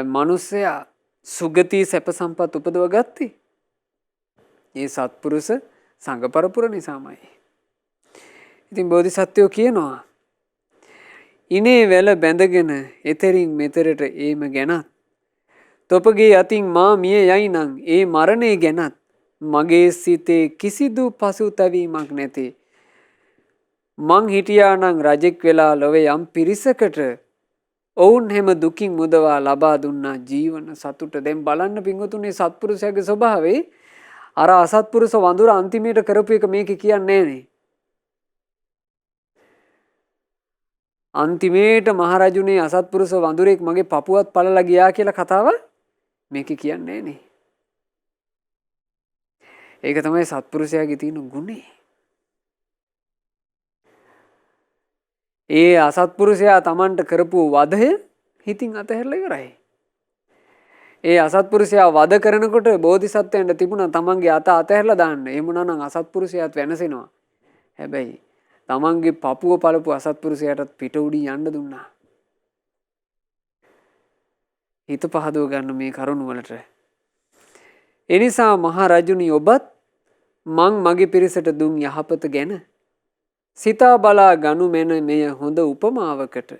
මිනිස්සයා සුගති සැප සම්පත් උපදව ගත්තේ. ඒ සත්පුරුෂ සංඝ පරපුර නිසාමයි. ඉතින් බෝධිසත්වයෝ කියනවා ඉනේ වැල බැඳගෙන එතරින් මෙතරට ඒම ගැනත් තොපගේ අතින් මා මිය යයි නම් ඒ මරණය ගැනත් මගේ සිතේ කිසිදු පසුතැවීමක් නැතේ. මං හිටියා නම් රජෙක් වෙලා ලොවේ යම් පිරිසකට ඔවුන් හැම දුකින් මුදවා ලබා දුන්නා ජීවන සතුට. දැන් බලන්න පින්වතුනි සත්පුරුෂයාගේ ස්වභාවය අර අසත්පුරුෂ වඳුර අන්තිමයට කරපු එක මේක කියන්නේ නෑනේ. අන්තිමේට මහරජුනේ අසත්පුරුෂ වඳුරෙක් මගේ පපුවත් පළලා ගියා කියලා කතාව මේක කියන්නේ නෑනේ. ඒක තමයි සත්පුරුෂයාගේ තියෙන ගුණේ. ඒ අසත්පුරුෂයා Tamanට කරපු වදය හිතින් අතහැරලා ඉවරයි. ඒ අසත්පුරුෂයා වද කරනකොට බෝධිසත්වයන්ට තිබුණා තමන්ගේ අත අතහැරලා දාන්න. එහෙම වුණා නම් අසත්පුරුෂයාත් වෙනසෙනවා. හැබැයි තමන්ගේ පපුව පළපු අසත්පුරුෂයාටත් පිට උඩින් යන්න දුන්නා. හිත පහදව ගන්න මේ කරුණ වලට. ඒ නිසා මහා රජුනි ඔබත් මං මගේ පිරිසට දුන් යහපත ගැන සිතා බලා ගනු මෙන මෙය හොඳ උපමාවකට.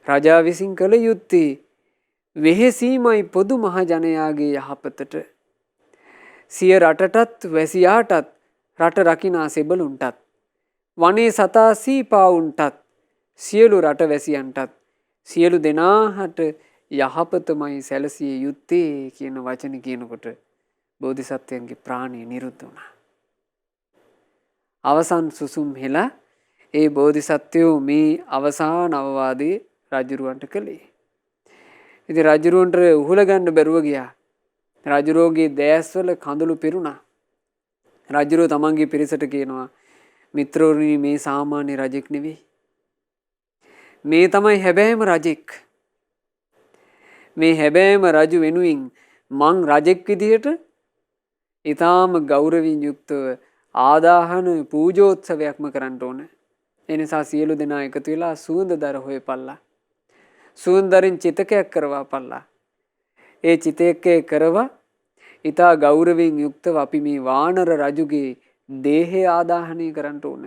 රජා විසින් කළ යුත්තේ වෙහෙසීමයි පොදු මහජනයාගේ යහපතට. සිය රටටත් වැසියාටත් රට රකිනා සෙබළුන්ටත් වනේ සතා සීපාවුන්ටත් සියලු රට වැසියන්ටත් සියලු දෙනාහට යහපතමයි සැලසිය යුත්තේ කියන වචන කියනකොට බෝධිසත්වයන්ගේ ප්‍රාණය නිරුද්ධ වුණා. අවසන් සුසුම් හෙලා ඒ බෝධිසත්වයෝ මේ අවසාන අවවාදයේ රජුරවන්ට කළේ. ඉතින් රජුරවන්ට උහුල ගන්න බැරුව ගියා. රජුරෝගේ දැස්වල කඳුළු පිරුණා. රජුරෝ තමන්ගේ පිරිසට කියනවා මිත්‍රෝනි මේ සාමාන්‍ය රජෙක් නෙවෙයි. මේ තමයි හැබෑම රජෙක්. මේ හැබෑම රජු වෙනුවෙන් මං රජෙක් විදිහට ඊටාම ගෞරවයෙන් යුක්තව ආදාහන පූජෝත්සවයක්ම කරන්න ඕන. ඒ නිසා සියලු දෙනා එකතු වෙලා සුවඳදර හොයපල්ලා. සුවඳරින් චිතකයක් කරවා පල්ලා. ඒ චිතකය කරවා ඊටා ගෞරවයෙන් යුක්තව අපි මේ වානර රජුගේ දේහය ආදාහනය කරන්න ඕන.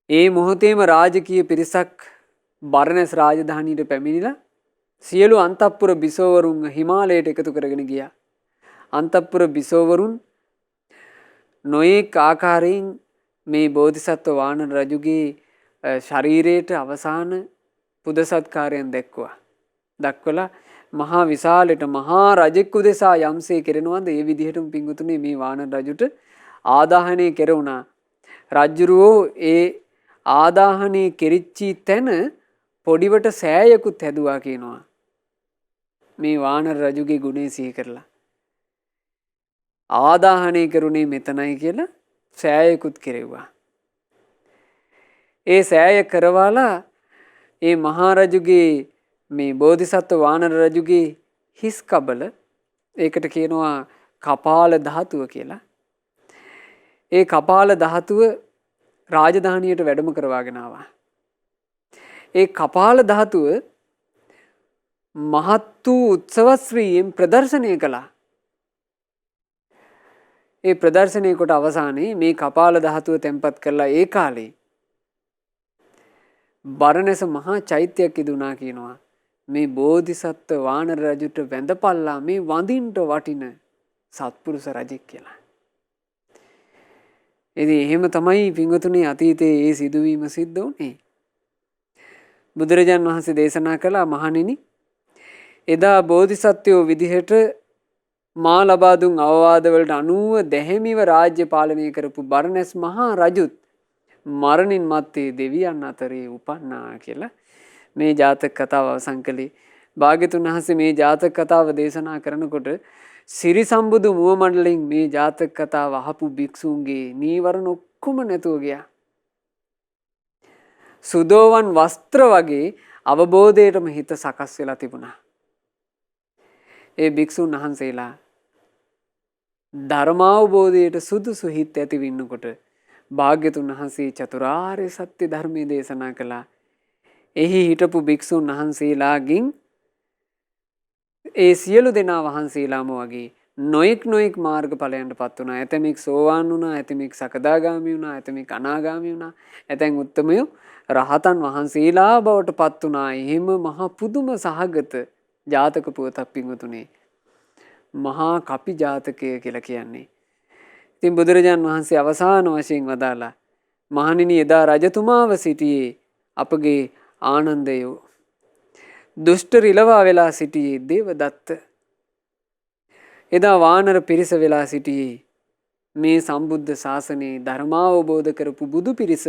ඒ මොහොතේම රාජකීය පිරිසක් බරණැස් රාජධානියට පැමිණිලා සියලු අන්තපුර බිසෝවරුන් හිමාලයට එකතු කරගෙන ගියා. අන්තපුර බිසෝවරුන් නොයෙක් ආකාරයෙන් මේ බෝධිසත්ව වානර රජුගේ ශරීරයට අවසාන පුද සත්කාරයන් දැක්වුවා. දක්වලා මහා විශාලයට මහා රජෙක් උදෙසා යම්සේ කෙරෙනවද ඒ විදිහටම පිංගුතුනේ මේ වානර රජුට ආදාහනය කෙරුණා. රජුරෝ ඒ ආදාහනය කෙරිච්චි තැන පොඩිවට සෑයකුත් හැදුවා කියනවා. මේ වානර රජුගේ ගුණේ සිහි කරලා. ආදාහනය කරුණේ මෙතනයි කියලා සෑයකුත් කෙරෙව්වා. ඒ සෑය කරවාලා ඒ මහරජුගේ මේ බෝධිසත්ව වානර රජුගේ හිස් කබල ඒකට කියනවා කපාල ධාතුව කියලා. ඒ කපාල ධාතුව රාජධානියට වැඩම කරවාගෙන ආවා. ඒ කපාල ධාතුව මහත් වූ උත්සවශ්‍රීයෙන් ප්‍රදර්ශනය කළා. ඒ ප්‍රදර්ශනය කොට අවසානයේ මේ කපාල ධාතුව තැන්පත් කළා. ඒ කාලේ බරණැස මහා චෛත්‍යයක් ඉදුණා කියනවා. මේ බෝධිසත්ව වානර රජුට වැඳපල්ලා මේ වඳින්ට වටින සත්පුරුෂ රජෙක් කියලා. ඉතින් එහෙම තමයි පින්වතුනි අතීතයේ ඒ සිදුවීම සිද්ධ වුණේ. බුදුරජාන් වහන්සේ දේශනා කළා මහණෙනි එදා බෝධිසත්වයෝ විදිහට මා ලබා දුන් අවවාද වලට අනුව දැහැමිව රාජ්‍ය පාලනය කරපු බරණැස් මහා රජුත් මරණින් මත්තේ දෙවියන් අතරේ උපන්නා කියලා මේ ජාතක කතාව අවසන් කළේ. භාග්‍යතුන් වහන්සේ මේ ජාතක කතාව දේශනා කරනකොට සිරි සම්බුදු මුව මණ්ඩලෙන් මේ ජාතක කතාව අහපු භික්ෂූන්ගේ නීවරණ ඔක්කොම නැතුව ගියා. සුදෝවන් වස්ත්‍ර වගේ අවබෝධයටම හිත සකස් වෙලා තිබුණා. ඒ භික්ෂුන් වහන්සේලා ධර්මාවබෝධයට සුදුසු හිත් ඇති වෙන්නකොට භාග්‍යතුන් වහන්සේ චතුරාර්ය සත්‍ය ධර්මයේ දේශනා කළා. එහි හිටපු භික්ෂුන් වහන්සේලාගෙන් ඒ සියලු දෙනා වහන්සේලාම වගේ නොඑක් මාර්ගඵලයන්ට පත් වුණා. ඇතමෙක් සෝවාන් වුණා, ඇතමෙක් සකදාගාමි වුණා, ඇතමෙක් අනාගාමි වුණා, ඇතැම් උත්තමයෝ රහතන් වහන්සේලා බවට පත් වුණා. එහෙම මහා පුදුම සහගත ජාතක පුවතක් පින්වතුනේ. මහා කපි ජාතකය කියලා කියන්නේ. ඉතින් බුදුරජාන් වහන්සේ අවසාන වශයෙන් වදාලා මහණෙනි එදා රජතුමාව සිටියේ අපගේ ආනන්දයෝ. දුෂ්ට රිලවා වෙලා සිටියේ දේවදත්ත. එදා වානර පිරිස වෙලා සිටියේ මේ සම්බුද්ධ ශාසනයේ ධර්මාවබෝධ කරපු බුදු පිරිස.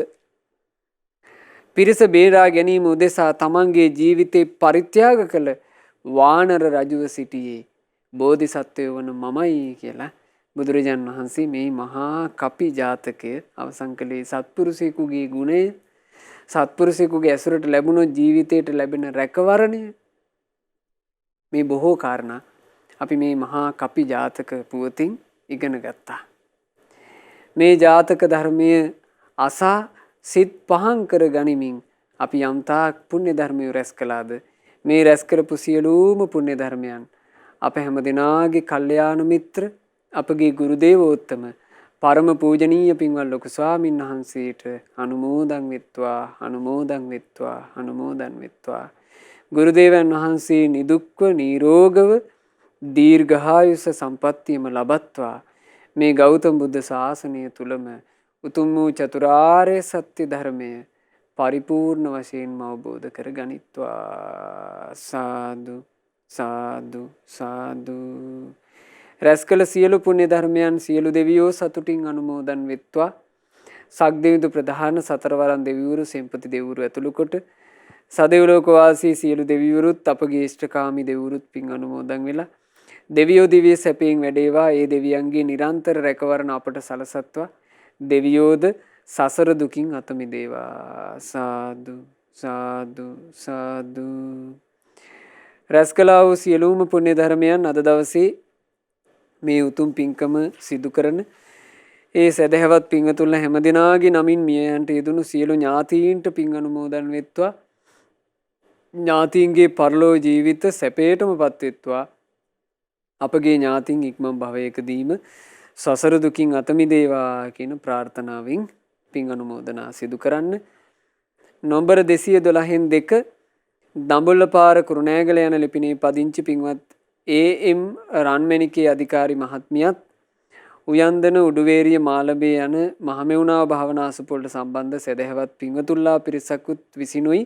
පිරිස බේරා ගැනීම උදෙසා තමන්ගේ ජීවිතේ පරිත්‍යාග කළ වානර රජුව සිටියේ බෝධිසත්වයෝ වන මමයි කියලා බුදුරජාණන් වහන්සේ මේ මහා කපි ජාතකය අවසන් කළේ සත්පුරුෂයෙකුගේ ගුණය, සත්පුරුෂයෙකුගේ ඇසුරට ලැබුණොත් ජීවිතයට ලැබෙන රැකවරණය, මේ බොහෝ කාරණා අපි මේ මහා කපි ජාතක පුවතින් ඉගෙන ගත්තා. මේ ජාතක ධර්මය අසා සිත් පහන් කර ගනිමින් අපි යම්තාක් පුණ්‍ය ධර්මය රැස් කළාද, මේ රැස් කරපු සියලුම පුණ්‍ය ධර්මයන් අප හැම දෙනාගේ කල්යාණ මිත්‍ර, අපගේ ගුරු දේවෝත්තම පරම පූජනීය පින්වත් ලොකු ස්වාමීන් වහන්සේට අනුමෝදන් වෙත්වා, අනුමෝදන් වෙත්වා, අනුමෝදන් වෙත්වා. ගුරු දේවයන් වහන්සේ නිදුක්ව නිරෝගව දීර්ඝායුෂ සම්පන්නියම ලබත්වා. මේ ගෞතම බුද්ධ ශාසනය තුලම උතුම් වූ චතුරාර්ය සත්‍ය ධර්මය පරිපූර්ණ වශයෙන්ම අවබෝධ කර ගනිත්වා. සාදු සාදු සාදු. රැස් කළ සියලු පුණ්‍ය ධර්මයන් සියලු දෙවියෝ සතුටින් අනුමෝදන් වෙත්වා. සක්දෙවිඳු ප්‍රධාන සතරවරන් දෙවිවරු, සෙන්පති දෙවිවරු ඇතුළු කොට සදෙව්ලෝක වාසී සියලු දෙවිවරුත් අපගේ ඉෂ්ඨකාමී දෙවිවරුත් පින් අනුමෝදන් වෙලා දෙවියෝ දිව්‍ය සැපයෙන් වැඩේවා. ඒ දෙවියන්ගේ නිරන්තර රැකවරණ අපට සලසත්වා. දෙවියෝද සසර දුකින් අත මිදේවා. සාදු සාදු සාදු. රැස් කළා වූ සියලුම පුණ්‍ය ධර්මයන් අද දවසේ මේ උතුම් පින්කම සිදු කරන ඒ සදහවත් පින්වතුන්ලා හැමදෙනාගේ නමින් මියයන්ට යෙදුණු සියලු ඥාතීන්ට පින් අනුමෝදන් වෙත්වා. ඥාතීන්ගේ පරලෝ ජීවිත සැපේටම පත්වෙත්වා. අපගේ ඥාතීන් ඉක්මන් භවයකදීම සසර දුකින් අත මිදේවා කියන ප්‍රාර්ථනාවෙන් පින් අනුමෝදනා සිදු කරන්න. නම්බර 212 දඹුල්ලපාර කුරුණෑගල යන ලිපිනේ පදිංචි පින්වත් ඒ.එම්. රන්මැණිකේ අධිකාරි මහත්මියත්, උයන්දන උඩුවේරිය මාලඹේ යන මහමෙවුනාව භාවනා අසපුවලට සම්බන්ධ සදහවත් පින්වතුන්ලා පිරිසකුත් විසිනුයි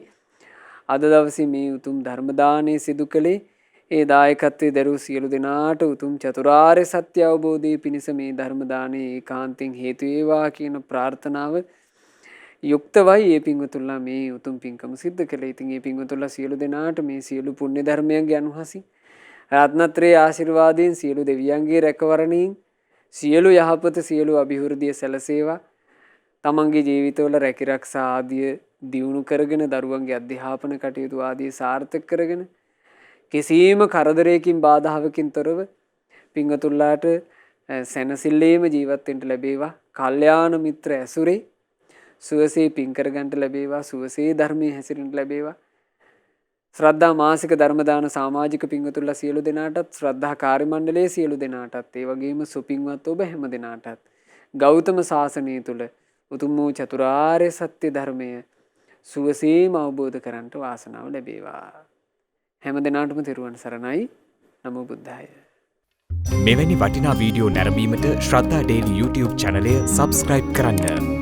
අද දවසේ මේ උතුම් ධර්ම දානය සිදු කළේ. ඒ දායකත්වයේ දරූ සියලු දෙනාට උතුම් චතුරාර්ය සත්‍ය අවබෝධයේ පිණිස මේ ධර්ම දානයේ ඒකාන්තයෙන් හේතු වේවා කියන ප්‍රාර්ථනාව යුක්තවයි මේ පින්වතුන්ලා මේ උතුම් පින්කම සිද්ධ කළේ. ඉතින් මේ පින්වතුන්ලා සියලු දෙනාට මේ සියලු පුණ්‍ය ධර්මයන්ගේ අනුහසින් රත්නත්‍රයේ ආශිර්වාදයෙන් සියලු දෙවියන්ගේ රැකවරණයෙන් සියලු යහපත සියලු අභිවෘද්ධිය සැලසේවා. තමන්ගේ ජීවිතවල රැකිරක්ෂා ආදිය දියුණු කරගෙන දරුවන්ගේ අධ්‍යාපන කටයුතු ආදිය සාර්ථක කරගෙන කිසියම් කරදරයකින් බාධාවකින් තොරව පින්වතුන්ලාට සැනසෙල්ලේම ජීවත් වෙන්න ලැබේවා. කල්යාණ මිත්‍ර ඇසුරේ සුවසේ පින් කරගන්න ලැබේවා. සුවසේ ධර්මයේ හැසිරෙන්න ලැබේවා. ශ්‍රද්ධා මාසික ධර්ම දාන සමාජික පින්වතුන්ලා සියලු දෙනාටත්, ශ්‍රද්ධා කාර්ය මණ්ඩලයේ සියලු දෙනාටත්, ඒ වගේම සුපින්වත් ඔබ හැම දෙනාටත් ගෞතම සාසනය තුල උතුම් වූ චතුරාර්ය සත්‍ය ධර්මය සුවසේම අවබෝධ කරගන්නට වාසනාව ලැබේවා. හැම දෙනාටම තෙරුවන් සරණයි. නමෝ බුද්ධාය. මෙවැනි වටිනා වීඩියෝ නැරඹීමට ශ්‍රද්ධා ඩේලි YouTube චැනලය සබස්ක්‍රයිබ් කරන්න.